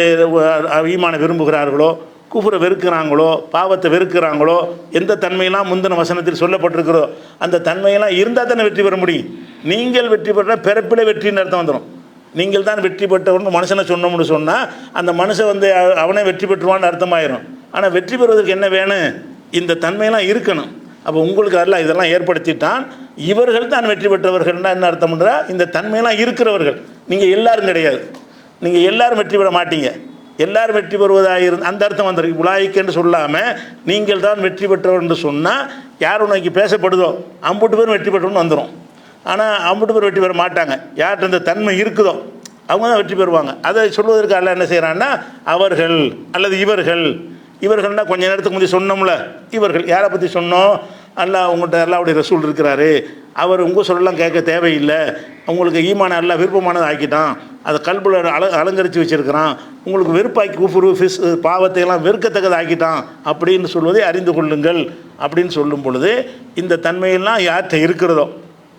ஈமானை விரும்புகிறார்களோ, குஃப்ரை வெறுக்கிறாங்களோ, பாவத்தை வெறுக்கிறாங்களோ, எந்த தன்மையெல்லாம் முந்தின வசனத்தில் சொல்லப்பட்டிருக்கிறோ அந்த தன்மையெல்லாம் இருந்தால் தானே வெற்றி பெற முடியும். நீங்கள் வெற்றி பெற்ற பிறப்பில் வெற்றின்னு அர்த்தம் வந்துடும். நீங்கள் தான் வெற்றி பெற்றவர்னு மனுஷனை சொன்னோம்னு சொன்னால் அந்த மனுஷன் வந்து அவனே வெற்றி பெற்றுவான்னு அர்த்தமாயிரும். ஆனால் வெற்றி பெறுவதற்கு என்ன வேணும்? இந்த தன்மையெல்லாம் இருக்கணும். அப்போ உங்களுக்கு அல்லாஹ் இதெல்லாம் ஏற்படுத்திட்டான். இவர்கள் தான் வெற்றி பெற்றவர்கள்னா என்ன அர்த்தம்ன்றா இந்த தன்மையெல்லாம் இருக்கிறவர்கள். நீங்கள் எல்லாரும் கிடையாது, நீங்கள் எல்லாரும் வெற்றி பெற மாட்டீங்க. எல்லாரும் வெற்றி பெறுவதாக அந்த அர்த்தம் வந்துடும். உலாய்க்குன்னு சொல்லாமல் நீங்கள் தான் வெற்றி பெற்றவர் என்று சொன்னால் யார் உனக்கு பேசப்படுதோ அம்புட்டு பேரும் வெற்றி பெற்றவன்னு வந்துடும். ஆனால் அம்புட்டு பேர் வெற்றி பெற மாட்டாங்க. யார்கிட்ட இந்த தன்மை இருக்குதோ அவங்க தான் வெற்றி பெறுவாங்க. அதை சொல்வதற்கு அல்லாஹ் என்ன செய்கிறான்னா அவர்கள் அல்லது இவர்கள்னால் கொஞ்சம் நேரத்துக்கு முந்தைய சொன்னோம்ல, இவர்கள் யாரை பற்றி சொன்னோம்? அல்லாஹ் உங்கள்கிட்ட அல்லாஹ்வுடைய ரசூல் இருக்கிறாரு, அவர் உங்கள் சொல்லலாம் கேட்க தேவையில்லை, உங்களுக்கு ஈமான அல்லாஹ் விருப்பமானது ஆக்கிட்டான், அதை கல்புல அலங்கரித்து வச்சுருக்கிறான், உங்களுக்கு வெறுப்பாக்கி குஃப்ரு பாவத்தையெல்லாம் வெறுக்கத்தக்கதை ஆக்கிட்டான் அப்படின்னு சொல்வதை அறிந்து கொள்ளுங்கள் அப்படின்னு சொல்லும் பொழுது இந்த தன்மையெல்லாம் யார்கிட்ட இருக்கிறதோ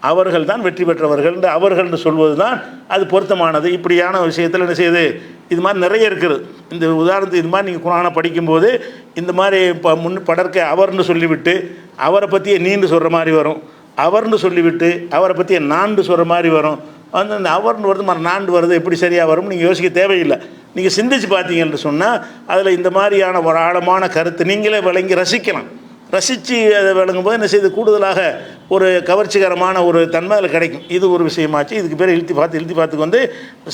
அவர்கள் தான் வெற்றி பெற்றவர்கள். அவர்கள்னு சொல்வது தான் அது பொருத்தமானது. இப்படியான விஷயத்தில் என்ன செய்யுது? இது மாதிரி நிறைய இருக்குது. இந்த உதாரணத்துக்கு இது மாதிரி நீங்கள் குர்ஆனை படிக்கும்போது இந்த மாதிரி படர்க்க அவர்னு சொல்லிவிட்டு அவரை பற்றியே நீண்டு சொல்கிற மாதிரி வரும், அவர்னு சொல்லிவிட்டு அவரை பற்றிய நான்கு சொல்கிற மாதிரி வரும். வந்து இந்த அவர்னு வருது மாதிரி நான்கு வருது, எப்படி சரியாக வரும்னு நீங்கள் யோசிக்க தேவையில்லை. நீங்கள் சிந்திச்சு பார்த்தீங்கன்னு சொன்னால் அதில் இந்த மாதிரியான ஒரு ஆழமான கருத்து நீங்களே விளங்கி ரசிக்கலாம். ரசித்து அதை விளங்கும்போது என்ன செய்து கூடுதலாக ஒரு கவர்ச்சிகரமான ஒரு தன்மை அதில் கிடைக்கும். இது ஒரு விஷயமாச்சு. இதுக்கு பேர் இல்திஃபாத்துக்கு வந்து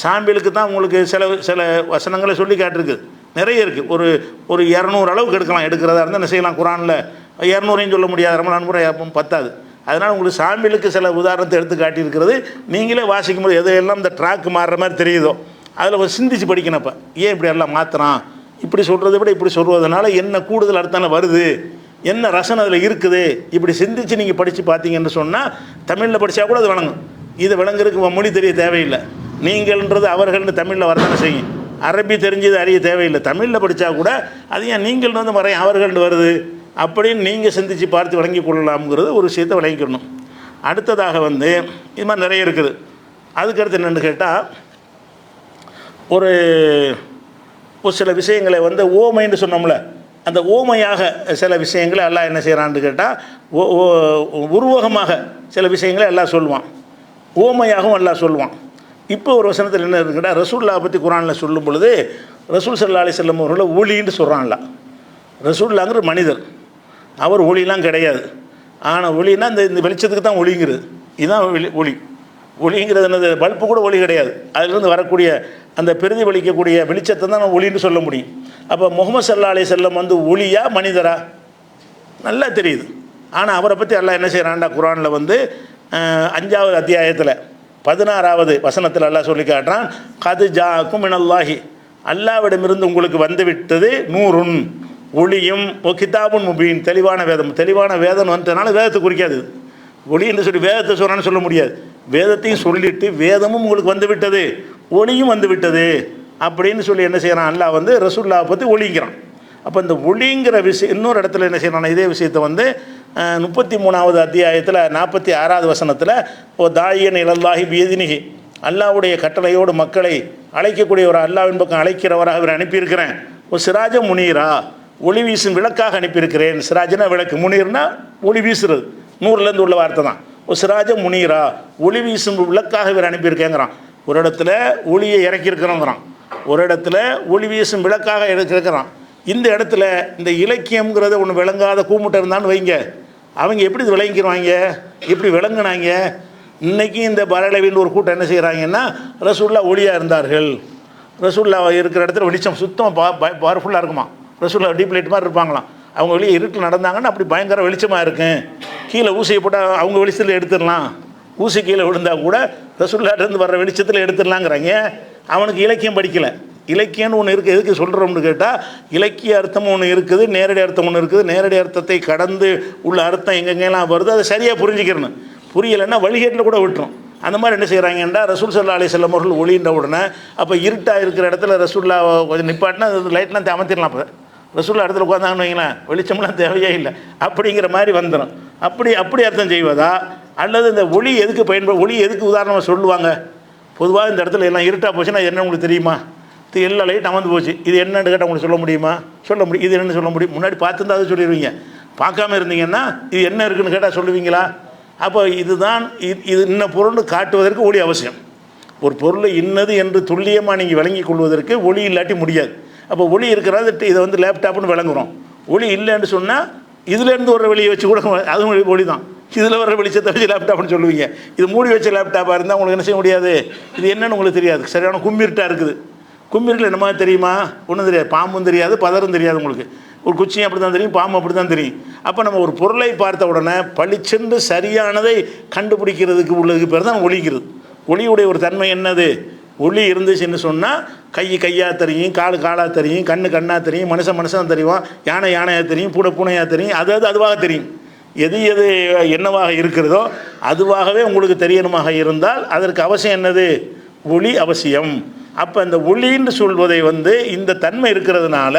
சாம்பிளுக்கு தான் உங்களுக்கு சில வசனங்களை சொல்லி காட்டிருக்குது. நிறைய இருக்குது. ஒரு 200 அளவுக்கு எடுக்கிறதா இருந்தால் என்ன செய்யலாம்? குர்ஆனில் 200 சொல்ல முடியாது, ரமலான் முறை பத்தாது. அதனால் உங்களுக்கு சாம்பிளுக்கு சில உதாரணத்தை எடுத்து காட்டியிருக்கிறது. நீங்களே வாசிக்கும்போது எதையெல்லாம் இந்த ட்ராக் மாறுற மாதிரி தெரியுதோ அதில் ஒரு சிந்திச்சு படிக்கணப்போ ஏன் இப்படி எல்லாம் மாற்றுறான், இப்படி சொல்கிறத விட இப்படி சொல்வதனால என்ன கூடுதல் அர்த்தம் வருது, என்ன ரசனை அதில் இருக்குது, இப்படி சிந்திச்சு நீங்கள் படித்து பார்த்தீங்கன்னு சொன்னால் தமிழில் படித்தா கூட அது வழங்கும். இதை விளங்குறதுக்கு மொழி தெரிய தேவையில்லை. நீங்கள்ன்றது அவர்கள்னு தமிழில் வரதானே செய்யும். அரபி தெரிஞ்சது அறிய தேவையில்லை. தமிழில் படித்தா கூட அது ஏன் நீங்கள் வந்து மறையும் அவர்கள்னு வருது அப்படின்னு நீங்கள் சிந்தித்து பார்த்து விளங்கி கொள்ளலாம்ங்கிறது ஒரு விஷயத்தை விளங்கிக்கணும். அடுத்ததாக வந்து இது மாதிரி நிறைய இருக்குது. அதுக்கடுத்து என்னென்னு கேட்டால் ஒரு சில விஷயங்களை வந்து ஓமைன்னு சொன்னோம்ல, அந்த ஓமையாக சில விஷயங்களை அல்லாஹ் என்ன செய்கிறான்னு கேட்டால் உருவகமாக சில விஷயங்களை எல்லாம் சொல்லுவான், ஓமையாகவும் எல்லாம் சொல்லுவான். இப்போ ஒரு வசனத்தில் என்ன இருக்குன்னா, ரசூலுல்லாஹ் பற்றி குர்ஆனில் சொல்லும் பொழுது ரசூல் ஸல்லல்லாஹு அலைஹி வஸல்லம் அவர்களை ஒளின்னு சொல்கிறான்ல. ரசூலுல்லாஹ்ங்கிற மனிதர், அவர் ஒளிலாம் கிடையாது. ஆனால் ஒளினா இந்த வெளிச்சத்துக்கு தான் ஒளிங்கிறது, இதுதான் ஒளி. ஒளிங்கிறது என்னது? பல்பு கூட ஒளி கிடையாது. அதிலிருந்து வரக்கூடிய அந்த பிரதிபலிக்கக்கூடிய வெளிச்சத்தை தான் நம்ம ஒளின்னு சொல்ல முடியும். அப்போ முஹம்மது ஸல்லல்லாஹு அலைஹி வஸல்லம் வந்து ஒளியா மனிதரா? நல்லா தெரியுது. ஆனால் அவரை பற்றி அல்லாஹ் என்ன செய்கிறான்டா குர்ஆனில் வந்து 5வது அத்தியாயத்தில் 16வது வசனத்தில் அல்லாஹ் சொல்லி காட்டுறான், கது ஜாக்கும் மினல்லாஹி, அல்லாஹ்விடமிருந்து உங்களுக்கு வந்துவிட்டது நூறுன், ஒளியும், கிதாபுன் முபீன், தெளிவான வேதம். தெளிவான வேதம் வந்ததுனால வேதத்தை குறிக்காது. ஒளி என்று சொல்லி வேதத்தை சொல்கிறான்னு சொல்ல முடியாது. வேதத்தையும் சொல்லிட்டு வேதமும் உங்களுக்கு வந்து விட்டது, ஒளியும் வந்து விட்டது அப்படின்னு சொல்லி என்ன செய்கிறான் அல்லாஹ் வந்து ரசூலுல்லாஹ் பற்றி ஒளிங்கிறான். அப்போ இந்த ஒளிங்கிற விஷயம் இன்னொரு இடத்துல என்ன செய்யறான், இதே விஷயத்தை வந்து 33வது அத்தியாயத்தில் 46வது வசனத்தில் ஓ தாயன் இலல்லாஹி பியதினிஹி, அல்லாஹ்வுடைய கட்டளையோடு மக்களை அழைக்கக்கூடிய ஒரு அல்லாஹ்வின் பக்கம் அழைக்கிறவராக அவர் அனுப்பியிருக்கிறேன். ஓ சிராஜ முனீரா, ஒளி வீசும் விளக்காக அனுப்பியிருக்கிறேன். சிராஜனா விளக்கு, முனீர்னா ஒளி வீசுறது, நூறுலேருந்து உள்ள வார்த்தை தான். ஓ சிராஜ முனீரா, ஒளி வீசும் விளக்காக இவர் அனுப்பியிருக்கேங்கிறான். ஒரு இடத்துல ஒளியை இறக்கியிருக்கிறோங்கிறான், ஒரு இடத்துல ஒளி வீசும் விளக்காக இருக்கிறான். இந்த இடத்துல இந்த இலக்கியம்ங்கிறத ஒன்று விளங்காத கூமுட்டை இருந்தான்னு வைங்க, அவங்க எப்படி இது விளங்கிடுவாங்க, எப்படி விளங்குனாங்க? இன்றைக்கி இந்த பரளவின்னு ஒரு கூட்டம் என்ன செய்கிறாங்கன்னா, ரசூலுல்லாஹ் ஒளியாக இருந்தார்கள், ரசூலுல்லாஹ் இருக்கிற இடத்துல வெளிச்சம் சுத்தமாக பவர்ஃபுல்லாக இருக்குமா, ரசூலுல்லாஹ் டீப் லைட் மாதிரி இருப்பாங்களாம். அவங்க வெளியே இருட்டில் நடந்தாங்கன்னா அப்படி பயங்கர வெளிச்சமாக இருக்கும். கீழே ஊசியை போட்டால் அவங்க வெளிச்சத்தில் எடுத்துடலாம், ஊசி கீழே விழுந்தால் கூட ரசூலுல்லாஹ்ட்டேருந்து வர்ற வெளிச்சத்தில் எடுத்துடலாங்கிறாங்க. அவனுக்கு இலக்கியம் படிக்கலை. இலக்கியம்னு ஒன்று இருக்குது, எதுக்கு சொல்கிறோம்னு கேட்டால், இலக்கிய அர்த்தம் ஒன்று இருக்குது, நேரடி அர்த்தம் ஒன்று இருக்குது. நேரடி அர்த்தத்தை கடந்து உள்ள அர்த்தம் எங்கெங்கெல்லாம் வருது அதை சரியாக புரிஞ்சுக்கிறணும். புரியலைன்னா வழிகேட்டில் கூட விட்டுரும். அந்த மாதிரி என்ன செய்கிறாங்கன்னா, ரசூல் ஸல்லல்லாஹு அலைஹி வஸல்லம் அவர்கள் ஒளின்ற உடனே அப்போ இருட்டாக இருக்கிற இடத்துல ரசூலுல்லாஹ் கொஞ்சம் நிப்பாட்டினா லைட்லாம் அமர்த்திடலாம். அப்போ ரசூலுல்லாஹ் இடத்துல உட்காந்தாங்கன்னு வைங்களேன், வெளிச்சம்லாம் தேவையே இல்லை அப்படிங்கிற மாதிரி வந்துடும். அப்படி அர்த்தம் செய்வதா, அல்லது இந்த ஒளி எதுக்கு ஒளி எதுக்கு உதாரணமாக சொல்லுவாங்க? பொதுவாக இந்த இடத்துல எல்லாம் இருட்டாக போச்சுன்னா என்ன உங்களுக்கு தெரியுமா? இது எல்லா லைட் அமர்ந்து போச்சு, இது என்னன்னு கேட்டால் உங்களுக்கு சொல்ல முடியுமா? சொல்ல முடியும். இது என்னென்னு சொல்ல முடியும்? முன்னாடி பார்த்துருந்தா அதை சொல்லிடுவீங்க. பார்க்காம இருந்தீங்கன்னா இது என்ன இருக்குதுன்னு கேட்டால் சொல்லுவீங்களா? அப்போ இதுதான் இது இன்ன பொருள்னு காட்டுவதற்கு ஒளி அவசியம். ஒரு பொருள் இன்னது என்று துல்லியமாக நீங்கள் விளங்கி கொள்வதற்கு ஒளி இல்லாட்டி முடியாது. அப்போ ஒளி இருக்கிறது இதை வந்து லேப்டாப்னு விளங்குறோம். ஒளி இல்லைன்னு சொன்னால் இதுலேருந்து வர வெளியே வச்சு கூட அதுவும் ஒளி தான். இதில் வர வெளிச்சத்தை வச்சு லேப்டாப்னு சொல்லுவீங்க. இது மூடி வச்ச லேப்டாப்பாக இருந்தால் உங்களுக்கு என்ன செய்ய முடியாது, இது என்னன்னு உங்களுக்கு தெரியாது. சரியான கும்மிருட்டாக இருக்குது. கும்மிருட்டில் என்ன மாதிரி தெரியுமா? ஒன்றும் தெரியாது. பாம்பும் தெரியாது, பதரும் தெரியாது. உங்களுக்கு ஒரு குச்சியும் அப்படி தான் தெரியும், பாம்பு அப்படி தான் தெரியும். அப்போ நம்ம ஒரு பொருளை பார்த்த உடனே பளிச்சென்று சரியானதை கண்டுபிடிக்கிறதுக்கு உள்ளதுக்கு பேர் தான் ஒளிங்கிறது. ஒளியுடைய ஒரு தன்மை என்னது? ஒளி இருந்துச்சுன்னு சொன்னால் கையாக தெரியும், காலாக தெரியும், கண்ணாக தெரியும், மனுஷன் தெரியும், யானையாக தெரியும், பூனையாக தெரியும். அதுவாக தெரியும். எது என்னவாக இருக்கிறதோ அதுவாகவே உங்களுக்கு தெரியணுமாக இருந்தால் அதற்கு அவசியம் என்னது? ஒளி அவசியம். அப்போ இந்த ஒளின்னு சொல்வதை வந்து இந்த தன்மை இருக்கிறதுனால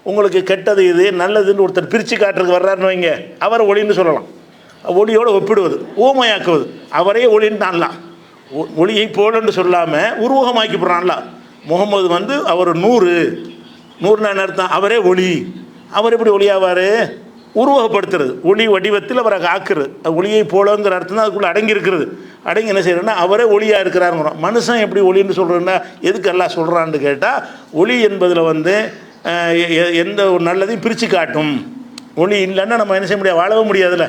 உங்களுக்கு கெட்டது இது நல்லதுன்னு ஒருத்தர் பிரித்து காட்டுறதுக்கு வர்றாருன்னு வைங்க, அவரை ஒளின்னு சொல்லலாம். ஒளியோடு ஒப்பிடுவது, ஊமையாக்குவது, அவரே ஒளின்னு தான்லாம். ஒளியை போலன்னு சொல்லாமல் உருவகமாக்கி போடுறான்ல. முகமது வந்து அவர் 100 அர்த்தம், அவரே ஒளி. அவர் எப்படி ஒளியாவார்? உருவகப்படுத்துறது, ஒளி வடிவத்தில் அவரை ஆக்குறது. ஒளியை போலங்கிற அர்த்தம் தான் அதுக்குள்ளே அடங்கியிருக்கிறது. அடங்கி என்ன செய்யறேன்னா அவரே ஒளியாக இருக்கிறாருங்கிறோம். மனுஷன் எப்படி ஒளின்னு சொல்கிறேன்னா எதுக்கு எல்லாம் சொல்கிறான்னு கேட்டால், ஒளி என்பதில் வந்து எந்த ஒரு நல்லதையும் பிரித்து காட்டும். ஒளி இல்லைன்னா நம்ம என்ன செய்ய முடியாது, வாழவும் முடியாதுல்ல.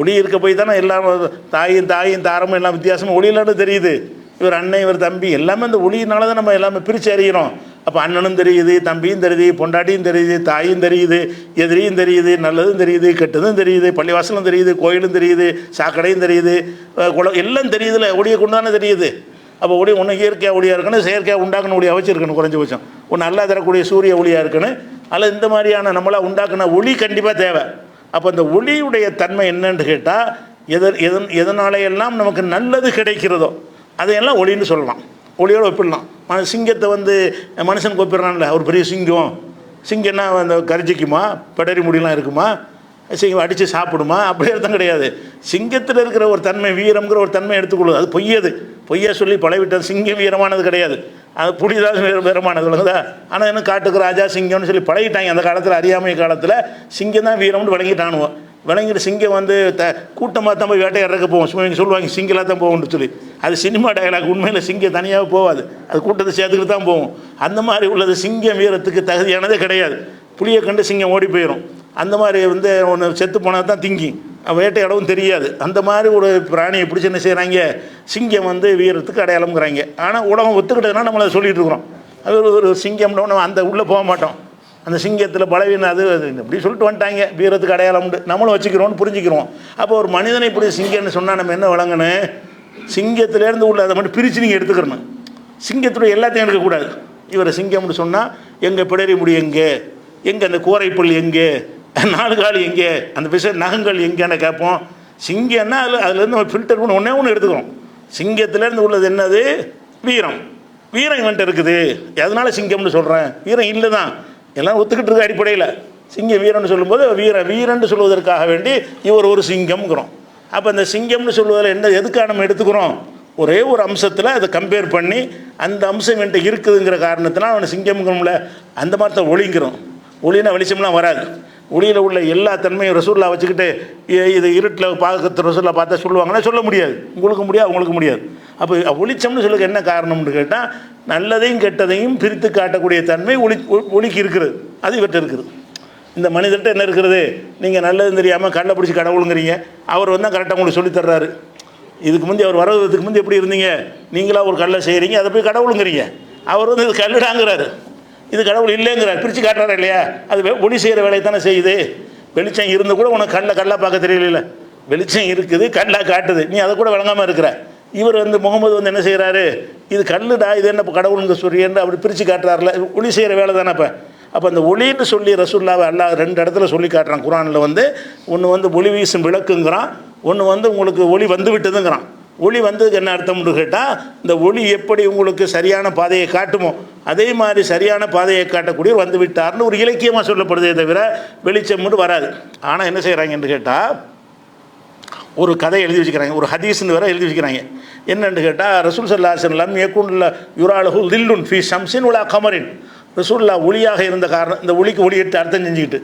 ஒளி இருக்க போய் தானே எல்லாம் தாயும் தாரமும் எல்லாம் வித்தியாசமும் ஒளி இல்லாமல் தெரியுது. இவர் அண்ணன், இவர் தம்பி, எல்லாமே இந்த ஒளியினால தான் நம்ம எல்லாமே பிரித்து அறிகிறோம். அப்போ அண்ணனும் தெரியுது, தம்பியும் தெரியுது, பொண்டாட்டியும் தெரியுது, தாயும் தெரியுது, எதிரியும் தெரியுது, நல்லதும் தெரியுது, கெட்டதும் தெரியுது, பள்ளிவாசலும் தெரியுது, கோயிலும் தெரியுது, சாக்கடையும் தெரியுது, குளம் எல்லாம் தெரியுதுல்ல. ஒளியை கொண்டு தானே தெரியுது. அப்போ ஒளி ஒன்று இயற்கையாக ஒளியாக இருக்கணும், செயற்கையாக உண்டாக்கின ஒளியாக வச்சுருக்கணும். குறைஞ்சபட்சம் ஒன்று நல்லா தரக்கூடிய சூரிய ஒளியாக இருக்கணும், அல்லது இந்த மாதிரியான நம்மளாக உண்டாக்குன ஒளி கண்டிப்பாக தேவை. அப்போ அந்த ஒளியுடைய தன்மை என்னன்னு கேட்டால், எதனாலையெல்லாம் நமக்கு நல்லது கிடைக்கிறதோ அதையெல்லாம் ஒளின்னு சொல்லலாம். ஒளியோடு ஒப்பிடலாம். சிங்கத்தை வந்து மனுஷனுக்கு ஒப்பிடுறான்ல, ஒரு பெரிய சிங்கம்னா அந்த கரிச்சிக்குமா, பெடரி முடியெல்லாம் இருக்குமா, சிங்கம் அடித்து சாப்பிடுமா, அப்படி அர்த்தம் கிடையாது. சிங்கத்தில் இருக்கிற ஒரு தன்மை, வீரம்ங்கிற ஒரு தன்மை எடுத்துக்கொள்ளுது. அது பொய்யா சொல்லி பழவிட்டது. சிங்கம் வீரமானது கிடையாது. அது புலிதான் வீரமானது விளங்குதா. ஆனால் என்ன காட்டுக்கு ராஜா சிங்கம்னு சொல்லி பழகிட்டாங்க. அந்த காலத்தில் அறியாமை காலத்தில் சிங்கம் தான் வீரம்னு விளங்கிட்டானுவோம். விளங்கிட்டு சிங்கம் வந்து கூட்டமாக தான் போய் வேட்டையாடுறக்க போவோம். சும்மா இங்கே சொல்லுவாங்க சிங்கலாக தான் போகும்னு சொல்லி. அது சினிமா டயலாக். உண்மையில் சிங்கம் தனியாக போகாது, அது கூட்டத்தை சேர்த்துக்கிட்டு தான் போகும். அந்த மாதிரி உள்ளது சிங்கம் வீரத்துக்கு தகுதியானதே கிடையாது. புளியை கண்டு சிங்கம் ஓடி போயிடும். அந்த மாதிரி வந்து ஒன்று செத்து போனால் தான் திங்கி வேட்டையாடவும் தெரியாது. அந்த மாதிரி ஒரு பிராணியை பிடிச்சி என்ன செய்கிறாங்க, சிங்கம் வந்து வீரத்துக்கு அடையாளம்ங்கிறாங்க. ஆனால் உலகம் ஒத்துக்கிட்டதுன்னா நம்மளை சொல்லிகிட்டு இருக்கிறோம். அது ஒரு சிங்கம்னு நம்ம அந்த உள்ளே போக மாட்டோம். அந்த சிங்கத்தில் பலவீனம் அது இப்படி சொல்லிட்டு வந்துட்டாங்க, வீரத்துக்கு அடையாளம் உண்டு, நம்மளும் வச்சுக்கிறோம்னு புரிஞ்சுக்கிறோம். அப்போ ஒரு மனிதனை இப்படி சிங்கம்னு சொன்னால் நம்ம என்ன வழங்கணும், சிங்கத்திலேருந்து உள்ள அதை மட்டும் பிரித்து நீங்கள் எடுத்துக்கிறணும். சிங்கத்துடைய எல்லாத்தையும் எடுக்கக்கூடாது. இவரை சிங்கம்னு சொன்னால் எங்கே பிடரி முடி எங்கே, எங்கே அந்த கோரைப்பல் எங்கே, நாலு கால் எங்கே, அந்த நகங்கள் எங்கேன்னு கேட்போம். சிங்கம்னா அதுலேருந்து நம்ம ஃபில்டர் பண்ணி ஒன்று எடுத்துக்கிறோம். சிங்கத்திலேருந்து உள்ளது என்னது, வீரம். வீரம் இவன்ட்டு இருக்குது, அதனால சிங்கம்னு சொல்கிறேன். வீரம் இல்லை தான், எல்லாம் ஒத்துக்கிட்டு இருக்க அடிப்படையில் சிங்க வீரன்னு சொல்லும்போது வீரன்னு சொல்வதற்காக வேண்டி இவர் ஒரு சிங்கம்ங்கிறோம். அப்போ அந்த சிங்கம்னு சொல்வதில் என்ன எதுக்காக நம்ம எடுத்துக்கிறோம், ஒரே ஒரு அம்சத்தில் அதை கம்பேர் பண்ணி அந்த அம்சம் என்கிட்ட இருக்குதுங்கிற காரணத்தினால் அவனை சிங்கம்ங்கிறோம்ல. அந்த மாதிரி தான் ஒளிங்கிறோம். ஒளினா வெளிச்சம்லாம் வராது. ஒளியில் உள்ள எல்லா தன்மையும் ரசூல்லா வச்சுக்கிட்டு இது இருட்டில் பார்க்க ரசூல்லா பார்த்தா சொல்லுவாங்கன்னா சொல்ல முடியாது. உங்களுக்கு முடியாது, அவங்களுக்கு முடியாது. அப்போ ஒளிச்சம்னு சொல்லுங்க என்ன காரணம்னு கேட்டால், நல்லதையும் கெட்டதையும் பிரித்து காட்டக்கூடிய தன்மை ஒளிக்கு இருக்கிறது. அது இவர்கிட்ட இருக்குது. இந்த மனிதர்கிட்ட என்ன இருக்கிறது, நீங்கள் நல்லதுன்னு தெரியாமல் கல்லை பிடிச்சி கடவுளுங்கிறீங்க. அவர் வந்து கரெக்டாக உங்களுக்கு சொல்லித்தர்றாரு. இதுக்கு முந்தைய அவர் வரதுக்கு முந்தைய எப்படி இருந்தீங்க, நீங்களாக ஒரு கல்லை செய்கிறீங்க, அதை போய் கடவுளுங்கிறீங்க. அவர் வந்து இது கல்லுடாங்கிறாரு, இது கடவுள் இல்லைங்கிறார், பிரித்து காட்டுறாரு இல்லையா. அது ஒளி செய்கிற வேலையை தானே செய்யுது. வெளிச்சம் இருந்து கூட உனக்கு கல்லாக பார்க்க தெரியல. வெளிச்சம் இருக்குது, கல்லாக காட்டுது, நீ அதை கூட விளங்காமல் இருக்கிற. இவர் வந்து முகமது வந்து என்ன செய்கிறாரு, இது கல்லுடா, இது என்ன கடவுளுங்க சொல்லியன்று அப்படி பிரித்து காட்டுறாருல. ஒளி செய்கிற வேலை தானே. அப்போ அந்த ஒளின்னு சொல்லி ரசூல்லாவை அல்லாஹ் 2 இடத்துல சொல்லி காட்டுறான் குர்ஆனில். வந்து ஒன்று வந்து ஒளி வீசும் விளக்குங்கிறான், ஒன்று வந்து உங்களுக்கு ஒளி வந்து விட்டதுங்கிறான். ஒளி வந்ததுக்கு என்ன அர்த்தம்னு கேட்டால், இந்த ஒளி எப்படி உங்களுக்கு சரியான பாதையை காட்டுமோ அதே மாதிரி சரியான பாதையை காட்டக்கூடிய வந்து விட்டார்னு ஒரு இலக்கியமாக சொல்லப்படுதே தவிர வெளிச்சம் மட்டும் வராது. ஆனால் என்ன செய்கிறாங்கன்னு கேட்டால், ஒரு கதை எழுதி வச்சுக்கிறாங்க, ஒரு ஹதீஸ்ன்னு வேறு எழுதி வச்சுக்கிறாங்க. என்னென்னு கேட்டால், ரசூல் ஸல்லல்லாஹு அலைஹி வஸல்லம் யகுன்ல யுராலஹு தில்லுன் ஃபீ ஷம்ஸின் வலா கமரின். ரசூலுல்லாஹ் ஒளியாக இருந்த காரணம், இந்த ஒளிக்கு ஒளியிட்டு அர்த்தம் செஞ்சுக்கிட்டு,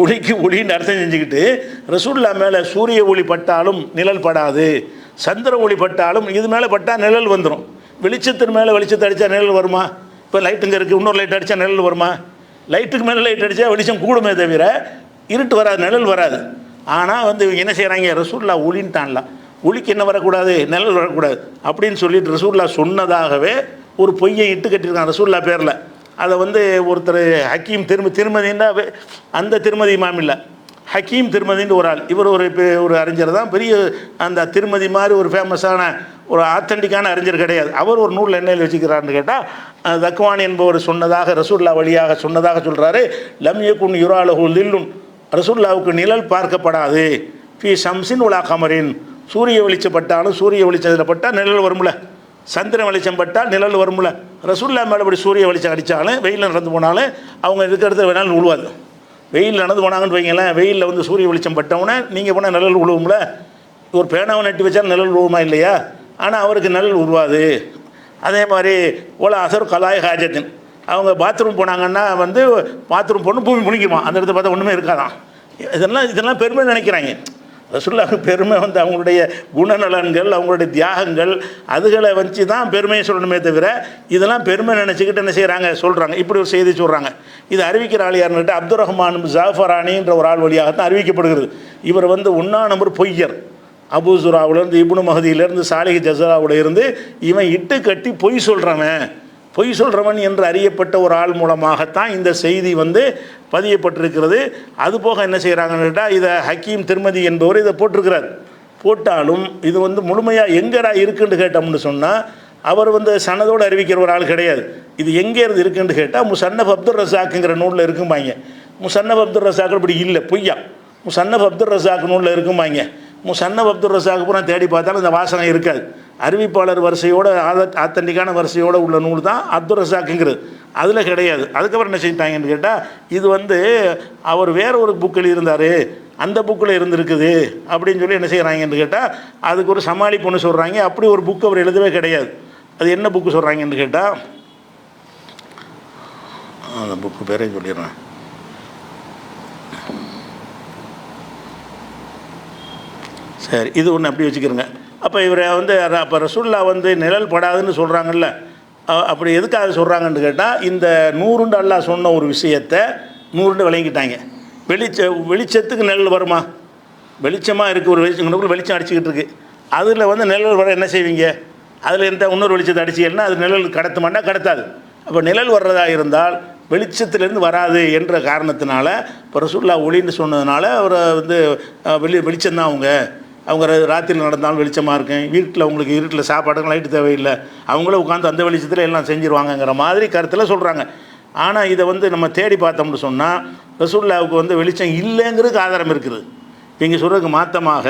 ஒளிக்கு ஒளின்னு அர்த்தம் செஞ்சுக்கிட்டு, ரசூலுல்லாஹ் மேலே சூரிய ஒளி பட்டாலும் நிழல் படாது, சந்திர ஒளி பட்டாலும் இது மேலே பட்டால் நிழல் வந்துடும். வெளிச்சத்தின் மேலே வெளிச்சத்தை அடித்தா நிழல் வருமா? இப்போ லைட்டுங்க இருக்குது, இன்னொரு லைட் அடித்தா நிழல் வருமா? லைட்டுக்கு மேலே லைட் அடித்தா வெளிச்சம் கூடுமே தவிர இருட்டு வராது, நிழல் வராது. ஆனால் வந்து என்ன செய்கிறாங்க, ரசூலுல்லாஹ் ஒளின்ட்டான்லாம், ஒளிக்கு என்ன வரக்கூடாது, நிழல் வரக்கூடாது அப்படின்னு சொல்லிட்டு ரசூலுல்லாஹ் சொன்னதாகவே ஒரு பொய்யை இட்டு கட்டியிருக்கான் ரசூலுல்லாஹ் பேரில். அதை வந்து ஒருத்தர் ஹக்கீம் திருமதின்னா அந்த திருமதி இமாம் இல்லை, ஹக்கீம் திருமதின்னு ஒரு ஆள். இவர் ஒரு அறிஞர் தான், பெரிய அந்த திருமதி மாதிரி ஒரு ஃபேமஸான ஒரு ஆத்தென்டிக்கான அறிஞர் கிடையாது. அவர் ஒரு நூலில் என்ன வச்சுக்கிறாருன்னு கேட்டால், தக்வான் என்பவர் சொன்னதாக ரசூலுல்லாஹ் வழியாக சொன்னதாக சொல்கிறாரு. லம் யகுன் யுராலஹு தில்லுன், ரசூலுல்லாஹ்வுக்கு நிழல் பார்க்கப்படாது, ஃபீ ஷம்ஸின் வலா கமரின், சூரிய வெளிச்சம் பட்டாலும் சூரிய வெளிச்சத்தில் பட்டால் நிழல் வரும்ல, சந்திரன் வெளிச்சம் பட்டால் நிழல் வரும்ல. ரசூலுல்லாஹ் மேலே இப்படி சூரிய வெளிச்சம் அடித்தாலும் வெயிலில் நடந்து போனாலும் அவங்க இருக்கிறது வேணாலும் விழுவாது. வெயில் நடந்து போனாங்கன்னு வைங்களேன், வெயிலில் வந்து சூரிய வெளிச்சம் பட்டவுடனே நீங்கள் போனால் நிழல் விழுவும்ல. ஒரு பேனாவை நட்டு வச்சாலும் நிழல் விழுவுமா இல்லையா? ஆனால் அவருக்கு நிழல் உருவாது. அதே மாதிரி ஓலா அசர் கலாய் ஹாஜத்தின், அவங்க பாத்ரூம் போனாங்கன்னா வந்து பாத்ரூம் போகணும், பூமி முழிக்குமா, அந்த இடத்த பார்த்தா ஒன்றுமே இருக்காதான். இதெல்லாம் பெருமை நினைக்கிறாங்க. ரசூலுல்லாஹ் பெருமை வந்து அவங்களுடைய குணநலன்கள், அவங்களுடைய தியாகங்கள், அதுகளை வச்சு தான் பெருமையை சொல்லணுமே தவிர இதெல்லாம் பெருமை நினச்சிக்கிட்டு என்ன செய்கிறாங்க சொல்கிறாங்க. இப்படி ஒரு செய்தி சொல்கிறாங்க. இது அறிவிக்கிற ஆள் யாருன்னுட்டு அப்துல் ரஹ்மான் ஜாஃபரானின்ற ஒரு ஆள் வழியாகத்தான் அறிவிக்கப்படுகிறது. இவர் வந்து 1ஆம் நம்பர் பொய்யர். அபூ ஜுராவிலேருந்து இப்னு மஹதியிலேருந்து சாலிஹ் ஜஸராவோட இருந்து இவன் இட்டு கட்டி பொய் சொல்கிறவன் என்று அறியப்பட்ட ஒரு ஆள் மூலமாகத்தான் இந்த செய்தி வந்து பதியப்பட்டிருக்கிறது. அதுபோக என்ன செய்கிறாங்கன்னு கேட்டால், இதை ஹக்கீம் திருமதி என்பவர் இதை போட்டிருக்கிறார். போட்டாலும் இது வந்து முழுமையாக எங்கடா இருக்குன்னு கேட்டோம்னு சொன்னால், அவர் வந்து சனதோடு அறிவிக்கிற ஒரு ஆள் கிடையாது. இது எங்கே இருந்து இருக்குன்னு கேட்டால், முசன்னஃப் அப்துல் ரஸாக்குங்கிற நூலில் இருக்கும்பாங்க. முசன்னஃப் அப்துல் ரஸாக்கு இப்படி இல்லை, பொய்யா. முசன்னஃப் அப்துல் ரஸாக் நூலில் இருக்கும்பாங்க. முசன்னஃப் அப்துல் ரஸாக்கு பூரா தேடி பார்த்தாலும் இந்த வாசனை இருக்காது. அறிவிப்பாளர் வரிசையோடு ஆத்தன்டிக்கான வரிசையோடு உள்ள நூல் தான் அப்துல் ரஸாக்குங்கிறது, அதில் கிடையாது. அதுக்கப்புறம் என்ன செஞ்சிட்டாங்கன்னு கேட்டால், இது வந்து அவர் வேற ஒரு புக்கில் இருந்தார், அந்த புக்கில் இருந்திருக்குது அப்படின்னு சொல்லி என்ன செய்கிறாங்கன்னு கேட்டால், அதுக்கு ஒரு சமாளிப்பு ஒன்று சொல்கிறாங்க. அப்படி ஒரு புக்கு அவர் எழுதவே கிடையாது. அது என்ன புக்கு சொல்கிறாங்கன்னு கேட்டால், அந்த புக்கு பேரையும் சொல்லிடுறேன். சரி, இது ஒன்று அப்படி வச்சுக்கிறோங்க. அப்போ இவரை வந்து அப்போ ரசூல்லா வந்து நிழல் படாதுன்னு சொல்கிறாங்கல்ல, அப்படி எதுக்காக சொல்கிறாங்கன்னு கேட்டால், இந்த 100 அல்லாஹ் சொன்ன ஒரு விஷயத்தை 100 விளங்கிட்டாங்க. வெளிச்சத்துக்கு நிழல் வருமா? வெளிச்சமாக இருக்குது, ஒரு வெளிச்சம் அடிச்சுக்கிட்டு இருக்குது, அதில் வந்து நிழல் வர என்ன செய்வீங்க? அதில் எந்த இன்னொரு வெளிச்சத்தை அடிச்சிங்கன்னா அது நிழல் கடத்துமாட்டா? கடத்தாது. அப்போ நிழல் வர்றதா இருந்தால் வெளிச்சத்திலேருந்து வராது என்ற காரணத்தினால இப்போ ரசூல்லா ஒளின்னு சொன்னதுனால அவரை வந்து வெளிச்சம்தான் அவங்க ராத்திரியில் நடந்தாலும் வெளிச்சமாக இருக்கும். வீட்டில் உங்களுக்கு இருட்டில் சாப்பாடுங்க லைட்டு தேவையில்லை, அவங்களே உட்காந்து அந்த வெளிச்சத்தில் எல்லாம் செஞ்சுருவாங்கங்கிற மாதிரி கருத்தில் சொல்கிறாங்க. ஆனால் இதை வந்து நம்ம தேடி பார்த்தோம்னு சொன்னால் ரசூல்லாவுக்கு வந்து வெளிச்சம் இல்லைங்கிறதுக்கு ஆதாரம் இருக்குது. இங்கே சொல்கிறதுக்கு மாற்றமாக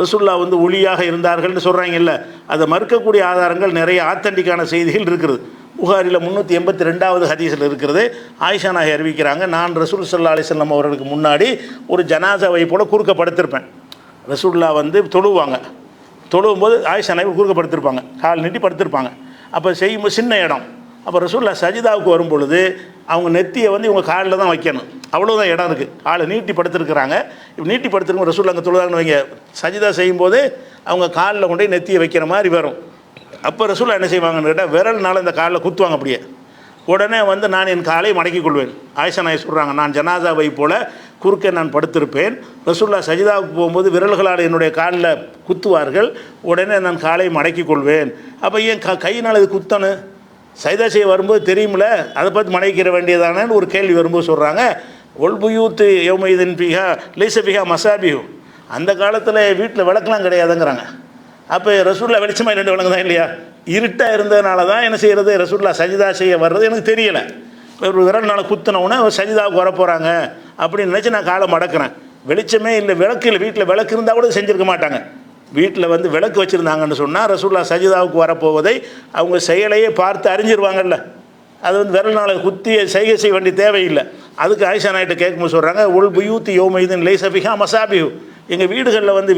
ரசூல்லா வந்து ஒளியாக இருந்தார்கள்னு சொல்கிறாங்கல்ல, அதை மறுக்கக்கூடிய ஆதாரங்கள் நிறைய ஆத்தன்டிக்கான செய்திகள் இருக்குது. புகாரில் 382வது ஹதீஸில் இருக்கிறது. ஆயிஷா நாயகி அறிவிக்கிறாங்க, நான் ரசூல் ஸல்லல்லாஹு அலைஹி வஸல்லம் அவர்களுக்கு முன்னாடி ஒரு ஜனாசாவை போல் குறுக்கப்படுத்திருப்பேன். ரசூல்லா வந்து தொழுவும் போது ஆயிஷா நாயகி குறுக்கப்படுத்திருப்பாங்க, கால் நீட்டி படுத்திருப்பாங்க. அப்போ செய்யும் சின்ன இடம். அப்போ ரசூல்லா சஜிதாவுக்கு வரும் பொழுது அவங்க நெத்தியை வந்து இவங்க காலில் தான் வைக்கணும், அவ்வளோதான் இடம் இருக்குது. காலை நீட்டி படுத்துருக்குறாங்க. இப்போ நீட்டி படுத்துருக்கும் ரசூல்லா அங்கே தொழுதாங்கன்னு வைங்க, சஜிதா செய்யும்போது அவங்க காலில் கொண்டு போய் நெத்தியை வைக்கிற மாதிரி வரும். அப்போ ரசூல்லா என்ன செய்வாங்கன்னு கேட்டால் விரல்னால இந்த காலில் குத்துவாங்க. அப்படியே உடனே வந்து நான் என் காலை மடக்கிக் கொள்வேன். ஆயிஷா நாயகி சொல்கிறாங்க, நான் ஜனாசாவை போல் குறுக்கே நான் படுத்திருப்பேன். ரசூல்லா சஜிதாவுக்கு போகும்போது விரல்களால் என்னுடைய காலில் குத்துவார்கள், உடனே நான் காலை மடக்கிக் கொள்வேன். அப்போ ஏன் கையினால் இது குத்தணும்? சஜிதா செய்ய வரும்போது தெரியுமில்ல, அதை பார்த்து மடக்கிற வேண்டியதானு ஒரு கேள்வி வரும்போது சொல்கிறாங்க, ஒல்புயூத்து யௌமைதின் பிஹா லைஸ பிஹா மசாபிஹு, அந்த காலத்தில் வீட்டில் விளக்கெலாம் கிடையாதுங்கிறாங்க. அப்போ ரசூல்லா வெளிச்சமாக 2 விளக்கு தான் இல்லையா? இருட்டாக இருந்ததுனால தான் என்ன செய்கிறது, ரசூல்லா சஜிதா செய்ய வர்றது எனக்கு தெரியலை. ஒரு விரல்னால குத்தினவுடனே சஜிதாவுக்கு வரப்போகிறாங்க அப்படின்னு நினச்சி நான் காலை மடக்கிறேன். வெளிச்சமே இல்லை, விளக்கு இல்லை, வீட்டில் விளக்கு இருந்தால் கூட செஞ்சுருக்க மாட்டாங்க. வீட்டில் வந்து விளக்கு வச்சுருந்தாங்கன்னு சொன்னால் ரசூல்லா சஜிதாவுக்கு வரப்போவதை அவங்க செயலையே பார்த்து அறிஞ்சிருவாங்கல்ல. அது வந்து விரல்னால குத்தி செய்கை செய்ய வேண்டிய தேவையில்லை. அதுக்கு ஆயிஷா நாயிட்ட கேட்கும்போது சொல்கிறாங்க, உல் புயூத்தி யௌமைதின் லைஸ பிஹா மசாபிஹு, எங்கள் வீடுகளில் வந்து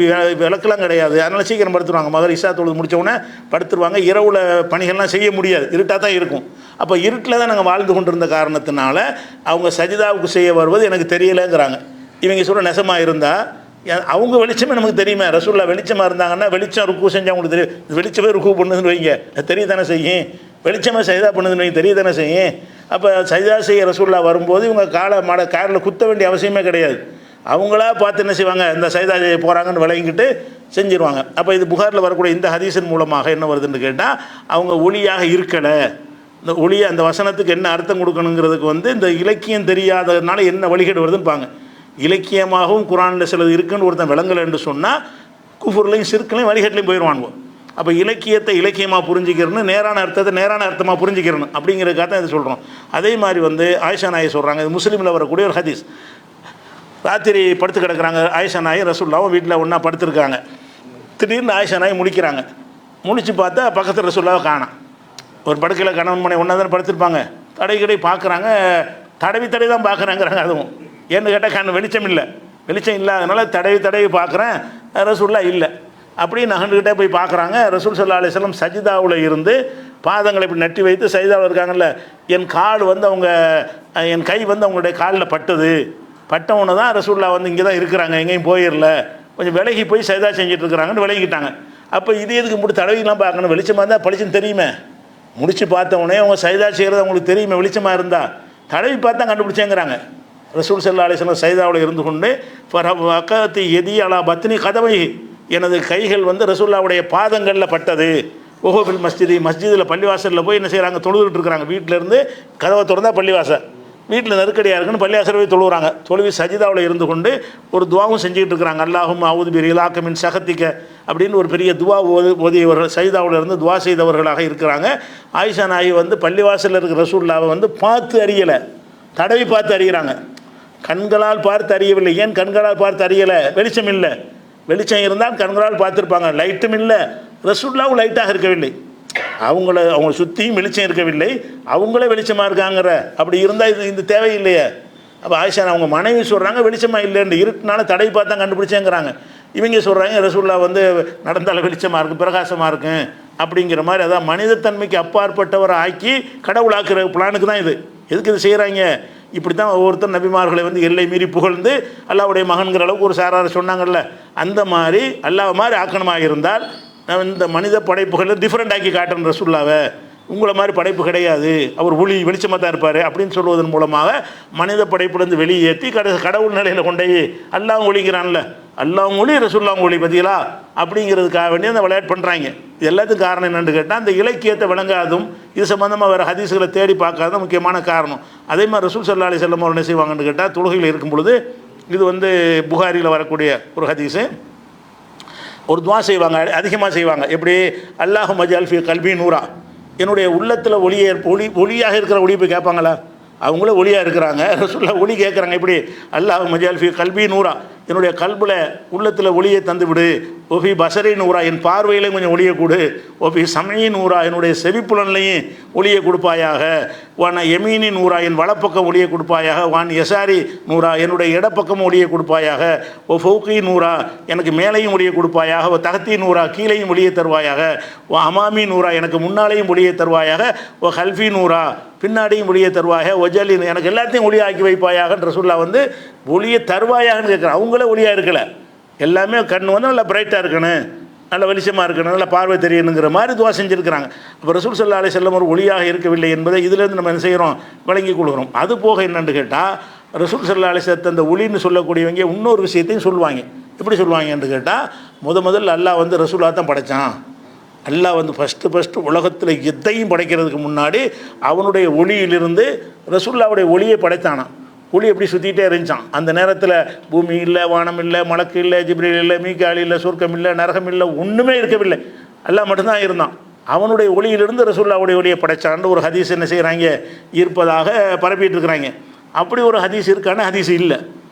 விளக்கெல்லாம் கிடையாது, அதனால் சீக்கிரம் படுத்துருவாங்க. மகர் இஷா தொழுது முடித்தவுடனே படுத்துருவாங்க. இரவில் பணிகள்லாம் செய்ய முடியாது, இருட்டாக தான் இருக்கும். அப்போ இருட்டில் தான் நாங்கள் வாழ்ந்து கொண்டிருந்த காரணத்தினால அவங்க சஜிதாவுக்கு செய்ய வருவது எனக்கு தெரியலைங்கிறாங்க. இவங்க சொல்ல நெசமாக இருந்தால் அவங்க வெளிச்சமே நமக்கு தெரியுமே. ரசூல்லா வெளிச்சமாக இருந்தாங்கன்னா வெளிச்சம் ருக்கு செஞ்சால் அவங்களுக்கு தெரியும். வெளிச்சமே ருக்கு பண்ணுதுன்னு வைங்க, தெரிய தானே செய்யும். வெளிச்சமாக சஜிதா பண்ணுதுன்னு வைங்க, தெரிய தானே செய்யும். அப்போ சஜிதா செய்ய ரசூல்லா வரும்போது இவங்க காரில் குத்த வேண்டிய அவசியமே கிடையாது. அவங்களா பார்த்து என்ன செய்வாங்க, இந்த சஜிதா செய்ய போகிறாங்கன்னு விளங்கிக்கிட்டு செஞ்சுருவாங்க. அப்போ இது புகாரில் வரக்கூடிய இந்த ஹதீஸின் மூலமாக என்ன வருதுன்னு கேட்டால், அவங்க ஒளியாக இருக்கலை. இந்த ஒளியை அந்த வசனத்துக்கு என்ன அர்த்தம் கொடுக்கணுங்கிறதுக்கு வந்து இந்த இலக்கியம் தெரியாததுனால என்ன வழிகேடு வருதுன்னு பாங்க. இலக்கியமாகவும் குரானில் சிலது இருக்குன்னு ஒருத்தன் விளங்கலை என்று சொன்னால் குஃபுர்லையும் சிறுக்கலையும் வழிகேட்லையும் போயிடுவானுவோம். அப்போ இலக்கியத்தை இலக்கியமாக புரிஞ்சிக்கிறன்னு, நேரான அர்த்தத்தை நேரான அர்த்தமாக புரிஞ்சிக்கிறணும் அப்படிங்கிறதுக்காக தான் இது சொல்கிறோம். அதே மாதிரி வந்து ஆயிஷா நாயகி சொல்கிறாங்க, இது முஸ்லீமில் வரக்கூடிய ஒரு ஹதீஸ். ராத்திரி படுத்து கிடக்கிறாங்க ஆயிஷா நாயகி ரசூல்லாவும் வீட்டில் ஒன்றா படுத்துருக்காங்க. திடீர்னு ஆயிஷா நாயகி முழிக்கிறாங்க. முழிச்சு பார்த்தா பக்கத்தில் ரசூல்லாவை காணோம். ஒரு படுக்கையில் கணவன் மனை ஒன்றா தானே படுத்திருப்பாங்க. தடை பார்க்குறாங்க, தடவி தான் பார்க்குறாங்கிறாங்க. அதுவும் ஏன்னு கேட்டால் வெளிச்சம் இல்லை, வெளிச்சம் இல்லாதனால தடவி பார்க்குறேன், ரசூல்லா இல்லை. அப்படியே நகண்டுக்கிட்டே போய் பார்க்குறாங்க. ரசூல் ஸல்லல்லாஹு அலைஹி வஸல்லம் சஜிதாவில் இருந்து பாதங்களை இப்படி நட்டி வைத்து சஜிதாவில் இருக்காங்கல்ல, என் கால் வந்து என் கை வந்து அவங்களுடைய காலில் பட்டவுன்னு தான் ரசூல்லா வந்து இங்கே தான் இருக்கிறாங்க, எங்கேயும் போயிடல, கொஞ்சம் விலகி போய் சஜிதா செஞ்சுட்டு இருக்கிறாங்கன்னு விலகிக்கிட்டாங்க. அப்போ இது எதுக்கு முடி தடவிலாம் பார்க்கணும், வெளிச்சமாக இருந்தால் பளிச்சுன்னு தெரியுமே. முடிச்சு பார்த்தவொடனே அவங்க சஜிதா செய்கிறது அவங்களுக்கு தெரியுமே, வெளிச்சமாக இருந்தால் தடவி பார்த்தா கண்டுபிடிச்சேங்கிறாங்க. ரசூல் ஸல்லல்லாஹு அலைஹி வஸல்லம் சஜிதாவில் இருந்து கொண்டு ஃபரவகத்தி எதி அலா பத்னி கதவை, எனது கைகள் வந்து ரசூல்லாவுடைய பாதங்களில் பட்டது. ஓஹோபில் மஸ்ஜிதில் பள்ளிவாசலில் போய் என்ன செய்கிறாங்க, தொழுதுட்டு இருக்கிறாங்க. வீட்டிலேருந்து கதவை திறந்தா பள்ளிவாசல், வீட்டில் நெருக்கடியாக இருக்குன்னு பள்ளிவாசல் போய் தொழுகிறாங்க. தொழுவி சஜிதாவில் இருந்து கொண்டு ஒரு துவாவும் செஞ்சுக்கிட்டு இருக்கிறாங்க. அல்லாஹும் அவுது பிர் இலாக்கமின் சகத்திக்க அப்படின்னு ஒரு பெரிய துவா ஓதியவர்கள் சஜிதாவில் இருந்து துவா செய்தவர்களாக இருக்கிறாங்க. ஆயிஷா நாயகி வந்து பள்ளிவாசலில் இருக்கிற ரசூல்லாவை வந்து பார்த்து அறியலை, தடவி பார்த்து அறிகிறாங்க. கண்களால் பார்த்து அறியவில்லை. ஏன் கண்களால் பார்த்து அறியலை? வெளிச்சம் இல்லை. வெளிச்சம் இருந்தால் கண்களால் பார்த்துருப்பாங்க. லைட்டும் இல்லை, ரசூல்லாவும் லைட்டாக இருக்கவில்லை. அவங்கள சுற்றியும் வெளிச்சம் இருக்கவில்லை, அவங்களே வெளிச்சமாக இருக்காங்கிற. அப்படி இருந்தால் இது தேவையில்லையே. அப்போ ஆயிஷா அவங்க மனைவி சொல்கிறாங்க வெளிச்சமாக இல்லைன்னு, இருட்டுனால தடவி பார்த்தா கண்டுபிடிச்சேங்கிறாங்க. இவங்க சொல்கிறாங்க ரசூல்லா வந்து நடந்தால வெளிச்சமாக இருக்கும், பிரகாசமாக இருக்கும் அப்படிங்கிற மாதிரி. அதான் மனிதத்தன்மைக்கு அப்பாற்பட்டவரை ஆக்கி கடவுளாக்குற பிளானுக்கு தான் இது. எதுக்கு இது செய்கிறாங்க? இப்படி தான் ஒவ்வொருத்தர் நபிமார்களை வந்து எல்லை மீறி புகழ்ந்து அல்லாஹ்வுடைய மகன்கிற அளவுக்கு ஒரு சாரார் சொன்னாங்கல்ல, அந்த மாதிரி அல்லாஹ் மாதிரி ஆக்கணமாக இருந்தால் இந்த மனித படைப்புகளில் டிஃப்ரெண்ட் ஆக்கி காட்டுற ரசூலுல்லாவை, உங்களை மாதிரி படைப்பு கிடையாது, அவர் ஒளி வெளிச்சமாக தான் இருப்பார் அப்படின்னு சொல்வதன் மூலமாக மனித படைப்புலேருந்து வெளியேற்றி கடவுள் நிலையில் கொண்டே அல்லாஹ் ஒளிக்கிறான்ல, அல்லாஹ் ஒளி ரசூலுல்லாஹ் ஒளி பற்றியலா அப்படிங்கிறதுக்காக வேண்டி அந்த விளையாட்டு பண்ணுறாங்க. இது எல்லாத்துக்கும் காரணம் என்னென்னு கேட்டால், அந்த இலக்கியத்தை விளங்காதும் இது சம்மந்தமாக வேறு ஹதீஸுகளை தேடி பார்க்காத முக்கியமான காரணம். அதே மாதிரி ரசூல் ஸல்லல்லாஹு அலைஹி வஸல்லம் அவர் என்ன செய்வாங்கன்னு கேட்டால், தொழுகையில் இருக்கும் பொழுது, இது வந்து புகாரியில் வரக்கூடிய ஒரு ஹதீஸு, ஒரு துவா செய்வாங்க, அதிகமாக செய்வாங்க. எப்படி? அல்லாஹும்ம ஜஅல் ஃபீ கல்பி நூரா, என்னுடைய உள்ளத்தில் ஒளியாக இருக்கிற ஒளி போய் கேட்பாங்களா? அவங்களே ஒளியாக இருக்கிறாங்க, ரசூலுல்லாஹ் ஒளி கேட்குறாங்க. எப்படி? அல்லாஹும்ம ஜஅல் ஃபீ கல்பி நூரா, என்னுடைய கல்பில் உள்ளத்தில் ஒளியை தந்து விடு. ஒஃபி பசரி நூறா, என் பார்வையிலையும் கொஞ்சம் ஒளியை கொடு. ஒஃபி சமயி நூறா, என்னுடைய செவிப்புலன்லையும் ஒளியை கொடுப்பாயாக. வான எமீனி நூறா, என் வலப்பக்கம் ஒளியை கொடுப்பாயாக. வான் எசாரி நூறா, என்னுடைய இடப்பக்கமும் ஒளியை கொடுப்பாயாக. ஓ ஃபௌகி நூறா, எனக்கு மேலையும் ஒளியை கொடுப்பாயாக. ஓ தகத்தி நூறா, கீழையும் ஒளியை தருவாயாக. ஓ அமாமி நூறா, எனக்கு முன்னாலேயும் ஒளியை தருவாயாக. ஓ ஹல்ஃபி நூறா, பின்னாடியும் ஒளியை தருவாயாக. ஒஜலின், எனக்கு எல்லாத்தையும் ஒளியாக்கி வைப்பாயாக. ரசூலுல்லாஹ் வந்து ஒளியை தருவாயாகன்னு கேட்குறேன். அவங்களே ஒளியாக இருக்கலை, எல்லாமே கண் வந்து நல்லா பிரைட்டாக இருக்கணும், நல்ல வெளிச்சமாக இருக்கணும், நல்ல பார்வை தெரியணுங்கிற மாதிரி துவா செஞ்சுருக்கிறாங்க. அப்போ ரசூல் ஸல்லல்லாஹு அலைஹி வஸல்லம் ஒரு ஒளியாக இருக்கவில்லை என்பதை இதிலேருந்து நம்ம என்ன செய்கிறோம்? விளங்கி கொள்கிறோம். அது போக என்னென்னு கேட்டால், ரசூல் ஸல்லல்லாஹு அலைஹி வஸல்லம் அந்த ஒளின்னு சொல்லக்கூடியவங்க இன்னொரு விஷயத்தையும் சொல்லுவாங்க. எப்படி சொல்லுவாங்கன்னு கேட்டால், முதல்ல அல்லாஹ் வந்து ரசூலாக தான் படைத்தான். அல்லாஹ் வந்து ஃபஸ்ட்டு உலகத்தில் எதையும் படைக்கிறதுக்கு முன்னாடி அவனுடைய ஒளியிலிருந்து ரசூலுல்லாஹ்வுடைய ஒளியை படைத்தானான். ஒளி எப்படி சுற்றிகிட்டே இருந்துச்சான். அந்த நேரத்தில் பூமி இல்லை, வானம் இல்லை, மலக்கு இல்லை, ஜிப்ரீல் இல்லை, மீகாயில் இல்லை, சொர்க்கம் இல்லை, நரகம் இல்லை, ஒன்றுமே இருக்கவில்லை, அல்லாஹ் மட்டும்தான் இருந்தான். அவனுடைய ஒளியிலிருந்து ரசூலுல்லாஹ்வுடைய ஒளியை படைச்சான்னு ஒரு ஹதீஸ் என்ன செய்கிறாங்க? இருப்பதாக பரப்பிட்டு இருக்கிறாங்க. அப்படி ஒரு ஹதீஸ் இருக்கான்னு ஹதீஸ் இல்லை.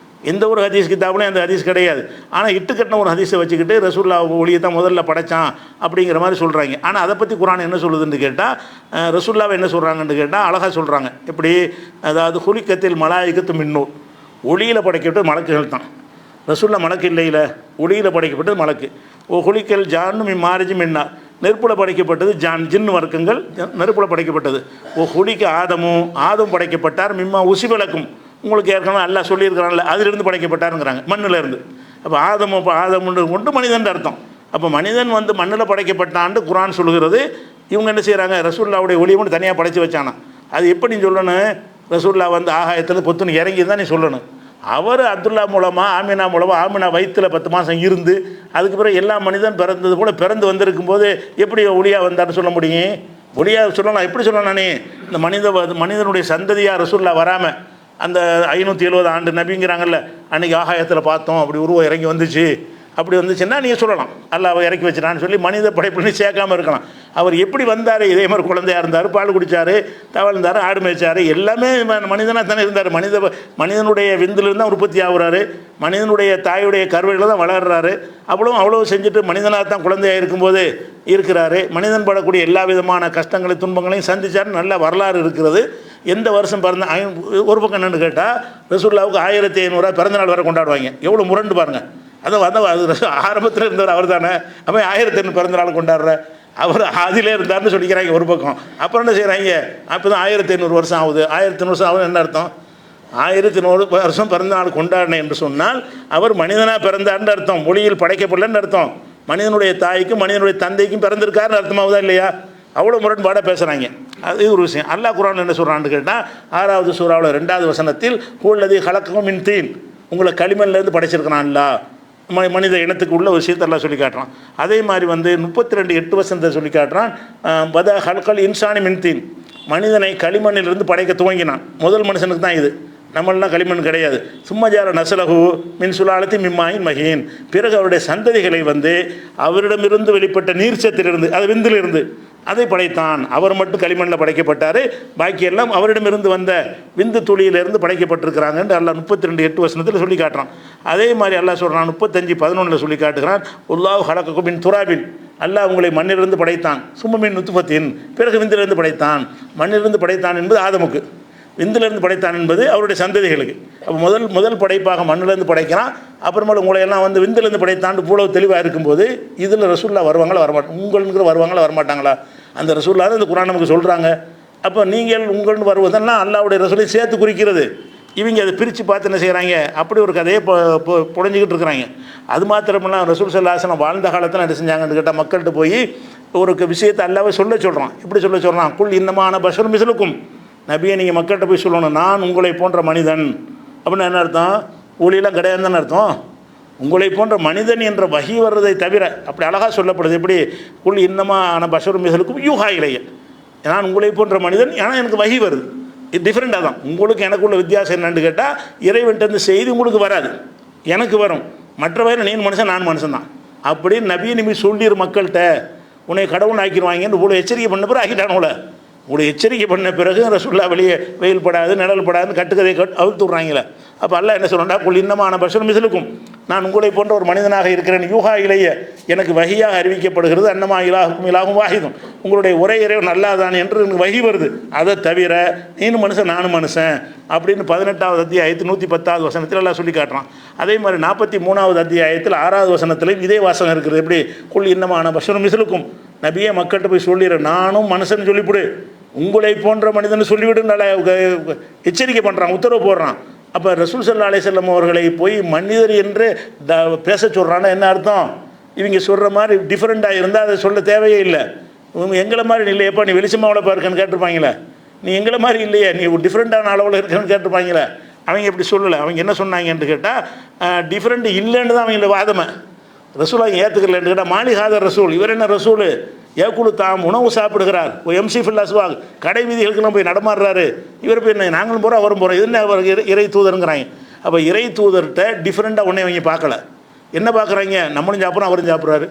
எந்த ஒரு ஹதீஸ் கிதாபுலையும் அந்த ஹதீஸ் கிடையாது. ஆனால் இட்டுக்கட்டின ஒரு ஹதீஸை வச்சுக்கிட்டு ரசூலுல்லாஹ் ஒளியை தான் முதல்ல படைச்சான் அப்படிங்கிற மாதிரி சொல்கிறாங்க. ஆனால் அதை பற்றி குர்ஆன் என்ன சொல்லுதுன்னு கேட்டால், ரசூலுல்லாஹ் என்ன சொல்கிறாங்கன்னு கேட்டால் அழகாக சொல்கிறாங்க. எப்படி? அதாவது ஹுலிக்கத்தில் மலாயிகத்து மின்னூர், ஒளியில் படைக்கப்பட்டது மலக்குகள் தான். ரசூலுல்லாஹ் மலக்கு இல்லையில, ஒளியில் படைக்கப்பட்டது மலக்கு. ஓ ஹுலிக்கல் ஜான்னு மாரிஜி மின்னார், நெருப்பில் படைக்கப்பட்டது ஜான், ஜின்னு வர்க்கங்கள் நெருப்பில் படைக்கப்பட்டது. ஓ ஹுலிக்க ஆதம் படைக்கப்பட்டார். மிம்மா உசி விளக்கும், உங்களுக்கு ஏற்கனவே அல்லாஹ் சொல்லியிருக்கிறான்ல, அதிலிருந்து படைக்கப்பட்டாருங்கிறாங்க, மண்ணில் இருந்து. அப்போ ஆதம்னு கொண்டு மனிதன் அர்த்தம். அப்போ மனிதன் வந்து மண்ணில் படைக்கப்பட்டான்னு குர்ஆன் சொல்லுகிறது. இவங்க என்ன செய்கிறாங்க? ரசூலுல்லாஹ்வுடைய ஒளியை மட்டும் தனியாக படைச்சு வச்சானா. அது எப்படி சொல்லணும்? ரசூலுல்லாஹ் வந்து ஆகாயத்தில் பொத்துன்னு இறங்கி தான் நீ சொல்லணும். அவர் அப்துல்லா மூலமாக ஆமினா மூலமாக, ஆமினா வயிற்றில் 10 மாதம் இருந்து அதுக்கு பிறகு எல்லா மனிதன் பிறந்தது போல் பிறந்து வந்திருக்கும் போது எப்படி ஒளியாக வந்தார்னு சொல்ல முடியும்? ஒளியாக சொல்லலாம். எப்படி சொல்லலாம்? நானே இந்த மனிதனுடைய சந்ததியாக ரசூலுல்லாஹ் வராமல் அந்த 570 ஆண்டு நபிங்கிறாங்கல்ல, அன்றைக்கி ஆகாயத்தில் பார்த்தோம், அப்படி உருவம் இறங்கி வந்துச்சு, அப்படி வந்துச்சுன்னா நீங்கள் சொல்லலாம் அல்லாஹ் இறக்கி வச்சுட்டான்னு சொல்லி மனித படைப்புன்னு சேர்க்காமல் இருக்கலாம். அவர் எப்படி வந்தார்? இதே மாதிரி குழந்தையாக இருந்தார், பால் குடித்தார், தவழ்ந்தார், ஆடு மேய்ச்சார், எல்லாமே மனிதனாக தானே இருந்தார். மனிதனுடைய விந்திலிருந்து தான் உற்பத்தி ஆகுறாரு, மனிதனுடைய தாயுடைய கருவையில் தான் வளர்கிறாரு. அவ்வளோ செஞ்சுட்டு மனிதனாக தான் குழந்தையாக இருக்கும்போது இருக்கிறாரு. மனிதன் படக்கூடிய எல்லா விதமான கஷ்டங்களையும் துன்பங்களையும் சந்தித்தார். நல்ல வரலாறு இருக்கிறது. எந்த வருஷம் பிறந்த ஒரு பக்கம் என்னென்னு கேட்டால், ரசூலுல்லாஹ்வுக்கு 1500 பிறந்தநாள் வரை கொண்டாடுவாங்க. எவ்வளோ முரண்டு பாருங்கள். அது ஆரம்பத்தில் இருந்தவர் அவர் தானே, அப்போ 1500 பிறந்தநாள் கொண்டாடுற அவர் அதிலே இருந்தார்னு சொல்லிக்கிறாங்க ஒரு பக்கம். அப்புறம் என்ன செய்கிறாங்க? அப்போ தான் 1500 வருஷம் ஆகுது. 1500 வருஷம் ஆகுது என்ன அர்த்தம்? 1100 வருஷம் பிறந்தநாள் கொண்டாடினேன் என்று சொன்னால் அவர் மனிதனாக பிறந்தார்னு அர்த்தம், மொழியில் படைக்கப்படலன்னு அர்த்தம். மனிதனுடைய தாய்க்கும் மனிதனுடைய தந்தைக்கும் பிறந்திருக்காருன்னு அர்த்தமாகுதா இல்லையா? அவ்வளோ முரண்பாடாக பேசுகிறாங்க. அது ஒரு விஷயம். அல்லாஹ் குர்ஆன் என்ன சொல்கிறான்னு கேட்டால், 6வது சூறாவில் 2வது வசனத்தில், ஹுவல்லதீ ஹலக்ககும் மின் தீன், உங்களை களிமண்லேருந்து படைச்சிருக்கிறான் அல்லாஹ். மனித இனத்துக்கு உள்ள விஷயத்தை எல்லாம் சொல்லி காட்டுறான். அதே மாதிரி வந்து 32:8 வசனத்தை சொல்லி காட்டுறான். பத ஹல்கல் இன்சானி மின் தீன், மனிதனை களிமண்ணிலிருந்து படைக்க துவங்கினான். முதல் மனுஷனுக்கு தான் இது, நம்மளாம் களிமண் கிடையாது. சும்மஜார நசலகு மின் சுலாலத்தி மிம்மாயின் மஹீன், பிறகு அவருடைய சந்ததிகளை வந்து அவரிடமிருந்து வெளிப்பட்ட நீர்ச்சத்திலிருந்து, அது விந்திலிருந்து அதை படைத்தான். அவர் மட்டும் களிமண்ணில் படைக்கப்பட்டார், பாக்கியெல்லாம் அவரிடமிருந்து வந்த விந்து துளியிலிருந்து படைக்கப்பட்டிருக்கிறாங்கன்னு அல்லாஹ் 32:8 வசனத்தில் சொல்லி காட்டுறான். அதே மாதிரி அல்லாஹ் சொல்கிறான் 35:11 சொல்லி காட்டுகிறான். உல்லாஹ் ஹலக்ககும் மின் துராபின், அல்லாஹ் உங்களை மண்ணிலிருந்து படைத்தான். சும்மமின் நுத்ஃபத்தின், பிறகு விந்திலிருந்து படைத்தான். மண்ணிலிருந்து படைத்தான் என்பது ஆதமுக்கு, விந்திலிருந்து படைத்தான் என்பது அவருடைய சந்ததிகளுக்கு. அப்போ முதல் படைப்பாக மண்ணிலேருந்து படைக்கிறான். அப்புறமேல உங்களையெல்லாம் வந்து விந்திலிருந்து படைத்தாண்டு இவ்வளவு தெளிவாக இருக்கும்போது இதில் ரசூலுல்லாஹ் வருவாங்களா வரமாட்டாங்க? உங்களுங்கிற வருவாங்களா வரமாட்டாங்களா? அந்த ரசூலுல்லாஹ் இந்த குர்ஆன் நமக்கு சொல்கிறாங்க. அப்போ நீங்கள் உங்கள்னு வருவதெல்லாம் அல்லாஹ்வுடைய ரசூலை சேர்த்து குறிக்கிறது. இவங்க அதை பிரித்து பார்த்து என்ன செய்கிறாங்க, அப்படி ஒரு கதையை புடைஞ்சிக்கிட்டு இருக்கிறாங்க. அது மாத்திரமெல்லாம் ரசூல் ஸல்லல்லாஹு அலைஹி வஸல்லம் வாழ்ந்த காலத்தில் என்ன செஞ்சாங்கன்னு கேட்டால், மக்கள்கிட்ட போய் ஒரு விஷயத்தை அல்லாஹ்வே சொல்ல சொல்கிறான். எப்படி சொல்ல சொல்கிறான்? குல் இன்னமான பஷர் மிஸ்லுக்கும், நபியை நீங்கள் மக்கள்கிட்ட போய் சொல்லணும், நான் உங்களை போன்ற மனிதன். அப்படின்னு என்ன அர்த்தம்? ஒளியெல்லாம் கிடையாதுன்னு தானே அர்த்தம். உங்களை போன்ற மனிதன் என்ற வகி வர்றதை தவிர அப்படி அழகாக சொல்லப்படுது. எப்படி? குல் இன்னமான பஷர் மிஸ்லுக்கும் யூஹா இலைய, நான் உங்களை போன்ற மனிதன், ஏன்னா எனக்கு வகி வருது. இது டிஃப்ரெண்ட்டாக தான். உங்களுக்கு எனக்குள்ள வித்தியாசம் என்னன்னு கேட்டால், இறைவன்ட்டு செய்தி உங்களுக்கு வராது, எனக்கு வரும். மற்றவரை நீ மனுஷன், நான் மனுஷன் தான் அப்படின்னு நபியை நிமி சொல்லிடு மக்கள்கிட்ட. உன்னை கடவுள் ஆக்கிடுவாங்கன்னு இவ்வளோ எச்சரிக்கை பண்ண பிறகு ஆக்கிட்டானுல. இவ்வளோ எச்சரிக்கை பண்ண பிறகு ரசூலுல்லாஹ் வெளியே வெயில் படாது நிழல் படாதுன்னு கட்டுக்கதை அவிழ்த்து விட்றாங்களே. அப்போ அல்லாஹ் என்ன சொல்கிறா, குல் இன்னமான பஷர் மிஸ்லுக்கும், நான் உங்களை போன்ற ஒரு மனிதனாக இருக்கிறேன். யூஹா இலைய, எனக்கு வஹியாக அறிவிக்கப்படுகிறது. அன்னமா இலாஹுக்கும் இலாஹும் வாஹிதும், உங்களுடைய ஒரே இறைவன் அல்லாஹ்தான் என்று எனக்கு வஹி வருது. அதை தவிர நீனும் மனுஷன் நானும் மனுஷன் அப்படின்னு 18வது அத்தியாயத்தில் 110வது வசனத்தில் எல்லாம் சொல்லி காட்டுறான். அதே மாதிரி 43வது அத்தியாயத்தில் 6வது வசனத்திலையும் இதே வாசகம் இருக்குது. எப்படி? குல் இன்னமான பஷர் மிஸ்லுக்கும், நபியே மக்கள்கிட்ட போய் சொல்லிடுறேன், நானும் மனுஷன் சொல்லிவிடு, உங்களை போன்ற மனிதன் சொல்லிவிடுன்னு எச்சரிக்கை பண்ணுறான், உத்தரவு போடுறான். அப்போ ரசூல் ஸல்லல்லாஹு அலைஹி வஸல்லம் அவர்களை போய் மனிதர் என்று பேச சொல்கிறான்னா என்ன அர்த்தம்? இவங்க சொல்கிற மாதிரி டிஃப்ரெண்ட்டாக இருந்தால் அதை சொல்ல தேவையே இல்லை. எங்களை மாதிரி இல்லையப்பா, நீ வெளிச்சமாக அவ்வளோப்பா இருக்கன்னு கேட்டிருப்பாங்களே. நீ எங்களை மாதிரி இல்லையே, நீ டிஃப்ரெண்ட்டான அளவில் இருக்கன்னு கேட்டிருப்பாங்களே. அவங்க எப்படி சொல்லலை. அவங்க என்ன சொன்னாங்கன்னு கேட்டால், டிஃப்ரெண்ட் இல்லைன்னு தான் அவங்களோட வாதமை. ரசூலாக ஏற்றுக்கலன்னு கேட்டால், மாலிகாதர் ரசூல், இவர் என்ன ரசூல்? ஏக்குழு தாம், உணவு சாப்பிடுகிறார். எம்சி ஃபில் அஸ்வாக், கடை வீதிகளுக்கெல்லாம் போய் நடமாடுறாரு. இவர் போய் என்ன, நாங்களும் போகிறோம் அவரும் போகிறோம், இது என்ன அவர் இறை தூதருங்கிறாங்க. அப்போ இறை தூதர்கிட்ட டிஃப்ரெண்ட்டாக ஒன்றே அவங்க பார்க்கல. என்ன பார்க்குறாங்க? நம்மளும் சாப்பிட்றோம் அவரும் சாப்பிட்றாரு,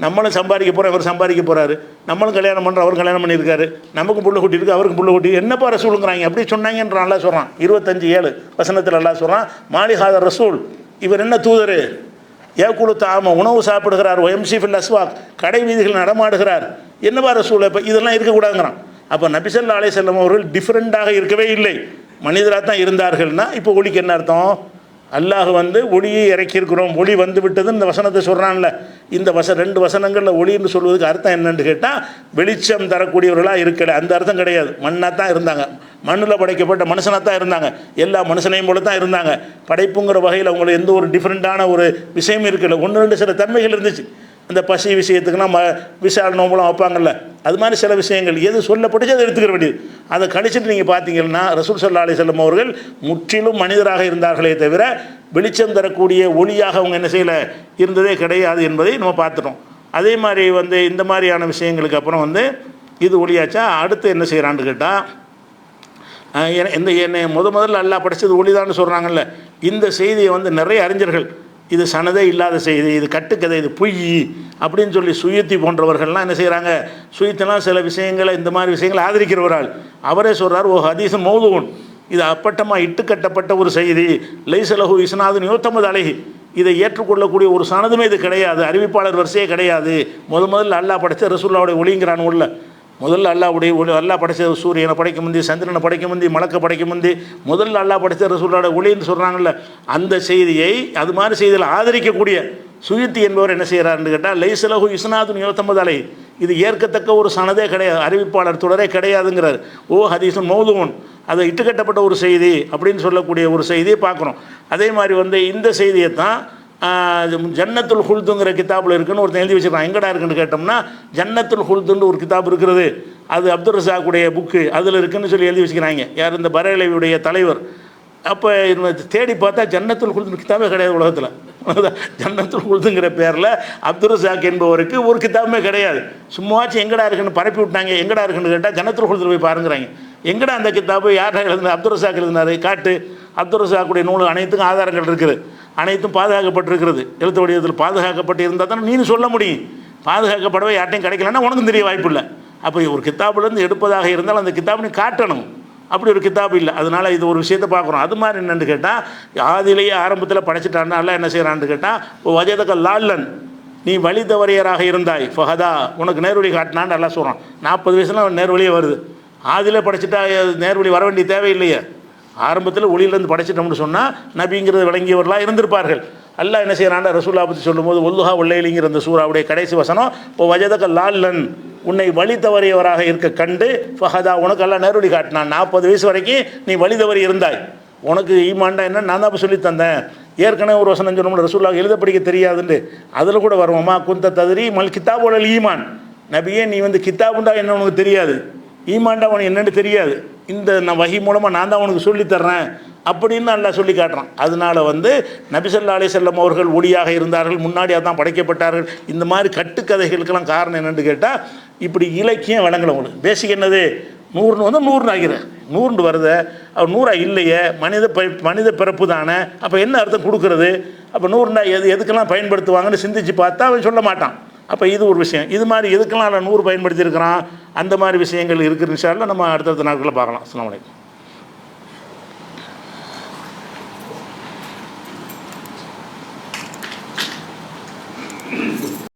நம்மளும் சம்பாதிக்க போகிறோம் இவர் சம்பாதிக்க போகிறாரு, நம்மளும் கல்யாணம் பண்ணுறோம் அவர் கல்யாணம் பண்ணியிருக்காரு, நமக்கும் புள்ள குட்டி இருக்குது அவருக்கும் புள்ள குட்டி, என்னப்பா ரசூலுங்கிறாங்க. அப்படி சொன்னாங்கன்ற நல்லா சொல்கிறான். 25:7 வசனத்தில் நல்லா சொல்கிறான், மாலிகாதர் ரசூல், இவர் என்ன தூதர்? ஏக்குழு தாம, உணவு சாப்பிடுகிறார். எம்சி ஃபில் அஸ்வாக், கடை வீதிகள் நடமாடுகிறார். என்னவா ரசூல்? இப்போ இதெல்லாம் இருக்கக்கூடாதுங்கிறான். அப்போ நபி ஸல்லல்லாஹு அலைஹி வஸல்லம் அவர்கள் டிஃப்ரெண்ட்டாக இருக்கவே இல்லை, மனிதராக தான் இருந்தார்கள்னா இப்போ ஒளிக்கு என்ன அர்த்தம்? அல்லாஹ் ஒளியை இறக்கியிருக்கிறோம், ஒளி வந்து விட்டதுன்னு இந்த வசனத்தை சொல்கிறான்ல. இந்த 2 வசனங்களில் ஒளின்னு சொல்வதுக்கு அர்த்தம் என்னன்னு கேட்டால், வெளிச்சம் தரக்கூடியவர்களாக இருக்கலை, அந்த அர்த்தம் கிடையாது. மண்ணாக தான் இருந்தாங்க, மண்ணில் படைக்கப்பட்ட மனுஷனாக தான் இருந்தாங்க, எல்லா மனுஷனையும் போல தான் இருந்தாங்க. படைப்புங்கிற வகையில் அவங்களுக்கு எந்த ஒரு டிஃப்ரெண்ட்டான ஒரு விஷயமும் இருக்கலை. 1-2 சில தன்மைகள் இருந்துச்சு. அந்த பசி விஷயத்துக்குன்னா விஷால் நோம்பலாம் வைப்பாங்கள்ல, அது மாதிரி சில விஷயங்கள் எது சொல்லப்பட்டுச்சு அதை எடுத்துக்கிற வேண்டியது. அதை கழிச்சிட்டு நீங்கள் பார்த்தீங்கன்னா ரசூல் ஸல்லல்லாஹு அலைஹி வஸல்லம் அவர்கள் முற்றிலும் மனிதராக இருந்தார்களே தவிர வெளிச்சம் தரக்கூடிய ஒளியாக அவங்க என்ன செய்யலை, இருந்ததே கிடையாது என்பதை நம்ம பார்த்துட்டோம். அதே மாதிரி இந்த மாதிரியான விஷயங்களுக்கு அப்புறம் இது ஒளியாச்சா. அடுத்து என்ன செய்கிறான்னு கேட்டால், என்னை முதல்ல அல்லாஹ் படைச்சது ஒளிதான்னு சொல்கிறாங்கல்ல, இந்த செய்தியை நிறைய அறிஞர்கள் இது சனதே இல்லாத செய்தி, இது கட்டுக்கதை, இது பொய் அப்படின்னு சொல்லி சுயத்தி போன்றவர்கள்லாம் என்ன செய்கிறாங்க, சுயத்திலாம் சில விஷயங்களை இந்த மாதிரி விஷயங்களை ஆதரிக்கிறவரால் அவரே சொல்கிறார், ஓ ஹதீஸுன் மௌதுன், இது அப்பட்டமாக இட்டுக்கட்டப்பட்ட ஒரு செய்தி, லைஸலஹு இஸ்னாதுன் யுத்தமது அலைஹி, இதை ஏற்றுக்கொள்ளக்கூடிய ஒரு சனதுமே இது கிடையாது, அறிவிப்பாளர் வரிசையே கிடையாது. முதல்ல அல்லாஹ் படைச்ச ரசூலுல்லாஹ்வுடைய ஒளிங்கிறான் உள்ள. முதல்ல அல்லாஹ்வுடைய ஒளி, அல்லாஹ் படைச்ச சூரியனை படைக்க முந்தி, சந்திரனை படைக்க முந்தி, மலக்க படைக்க முந்தி முதல்ல அல்லாஹ் படைச்ச ரசூலுல்லாஹ்வுடைய ஒளின்னு சொல்கிறாங்கல்ல, அந்த செய்தியை அது மாதிரி செய்தியில் ஆதரிக்கக்கூடிய சுயுத்தி என்பவர் என்ன செய்கிறாருன்னு கேட்டால், லைஸலஹு இஸ்னாதுன் யுத்தமது அலைஹி, இது ஏற்கத்தக்க ஒரு சனதே கிடையாது, அறிவிப்பாளர் தொடரே கிடையாதுங்கிறார். ஓ ஹதீஸுன் மௌதுன், அதை இட்டுக்கட்டப்பட்ட ஒரு செய்தி அப்படின்னு சொல்லக்கூடிய ஒரு செய்தியை பார்க்குறோம். அதே மாதிரி இந்த செய்தியை தான் ஜன்னத்துல் ஹுல்துங்கிற கிதாபில் இருக்குன்னு ஒருத்தன் எழுதி வச்சுருக்கான். எங்கடா இருக்குன்னு கேட்டோம்னா, ஜன்னத்துல் ஹுல்துன்னு ஒரு கிதாப் இருக்கிறது, அது அப்துல் ரஸாக்குடைய புக்கு, அதில் இருக்குன்னு சொல்லி எழுதி வச்சுக்கிறாங்க. யார்? இந்த பரேலவியுடைய தலைவர். அப்போ தேடி பார்த்தா ஜன்னத்துல் ஹுல்து கிதாபே கிடையாது உலகத்தில். ஜன்னத்துல் ஹுல்துங்கிற பேரில் அப்துல் ரஸாக் என்பவருக்கு ஒரு கிதாபுமே கிடையாது. சும்மாச்சும் எங்கடா இருக்குன்னு பரப்பி விட்டாங்க. எங்கடா இருக்குன்னு கேட்டால் ஜன்னத்துல் ஹுல்து போய் பாருங்கிறாங்க. எங்கடா அந்த கிதாபு, யார் எழுதுனா? அப்துல் ரஸாக் எழுதினார், காட்டு. அப்துல் ரஸாக்குடைய நூல் அனைத்துக்கும் ஆதாரங்கள் இருக்குது, அனைத்தும் பாதுகாக்கப்பட்டிருக்கிறது, எழுத்து வடிவத்தில் பாதுகாக்கப்பட்டு இருந்தால் தானே நீனு சொல்ல முடியும். பாதுகாக்கப்படவே யார்ட்டையும் கிடைக்கலன்னா உனக்கும் தெரிய வாய்ப்பு இல்லை. அப்போ ஒரு கித்தாபுலேருந்து எடுப்பதாக இருந்தால் அந்த கித்தாபு நீ காட்டணும். அப்படி ஒரு கித்தாபு இல்லை. அதனால் இது ஒரு விஷயத்தை பார்க்குறோம். அது மாதிரி என்னென்னு கேட்டால், ஆதிலேயே ஆரம்பத்தில் படைச்சிட்டான்னா எல்லாம் என்ன செய்கிறான்னு கேட்டால், வஜதக லால்லன், நீ வழி தவறியராக இருந்தாய், ஃபஹதா, உனக்கு நேர்வழி காட்டினான்னு எல்லாம் சொல்கிறான். 40 வயசுல நேர்வழியே வருது. ஆதிலே படைச்சிட்டா நேர்வழி வர வேண்டிய தேவையில்லையே. ஆரம்பத்தில் ஒளியிலேருந்து படைச்சிட்டோம்னு சொன்னால் நபிங்கிறது விளங்கியவர்களாக இருந்திருப்பார்கள். அல்லாஹ் என்ன செய்கிறான்? ரசூலுல்லாஹ் பற்றி சொல்லும்போது ஒல்லுஹா உள்ளைலிங்கிற அந்த சூறாவுடைய கடைசி வசனம், இப்போ வஜதக லால்லன், உன்னை வழி தவறியவராக இருக்க கண்டு ஃபஹதா உனக்கெல்லாம் நேரடி காட்டினான். 40 வயசு வரைக்கும் நீ வழி தவறி இருந்தாய், உனக்கு ஈமான்டா என்ன நான் தான் சொல்லி தந்தேன். ஏற்கனவே ஒரு வசனம் சொன்னோம்ல, ரசூலுல்லாஹ் எழுத படிக்க தெரியாதுன்னு, அதில் கூட வருவோமா குந்த ததிரி மல் கிதாபுல் ஈமான், நபியே நீ வந்து கிதாபுண்டா என்ன உனக்கு தெரியாது, ஈமான்டா உனக்கு என்னென்னு தெரியாது, இந்த நான் வஹி மூலமாக நான் தான் உனக்கு சொல்லித்தர்றேன் அப்படின்னு அல்லாஹ் சொல்லி காட்டுறான். அதனால் வந்து நபி ஸல்லல்லாஹு அலைஹி வஸல்லம் அவர்கள் ஒளியாக இருந்தார்கள், முன்னாடி அதான் படைக்கப்பட்டார்கள். இந்த மாதிரி கட்டுக்கதைகளுக்கெல்லாம் காரணம் என்னென்னு கேட்டால், இப்படி இலக்கியம் விளங்கல. உங்களுக்கு பேசிக் என்னது, 100 வந்து 100 ஆகிறேன், 100 வருது, அவர் 100 இல்லையே, மனித பிறப்பு தானே, அப்போ என்ன அர்த்தம் கொடுக்குறது, அப்போ 100 எதுக்கெல்லாம் பயன்படுத்துவாங்கன்னு சிந்திச்சு பார்த்தா அவன் சொல்ல மாட்டான். அப்போ இது ஒரு விஷயம். இது மாதிரி எதுக்கெல்லாம் 100 பயன்படுத்தியிருக்கிறான், அந்த மாதிரி விஷயங்கள் இருக்குது. இன்ஷா அல்லாஹ் நம்ம அடுத்தடுத்த நாட்களில் பார்க்கலாம். அஸ்ஸலாமு அலைக்கும்.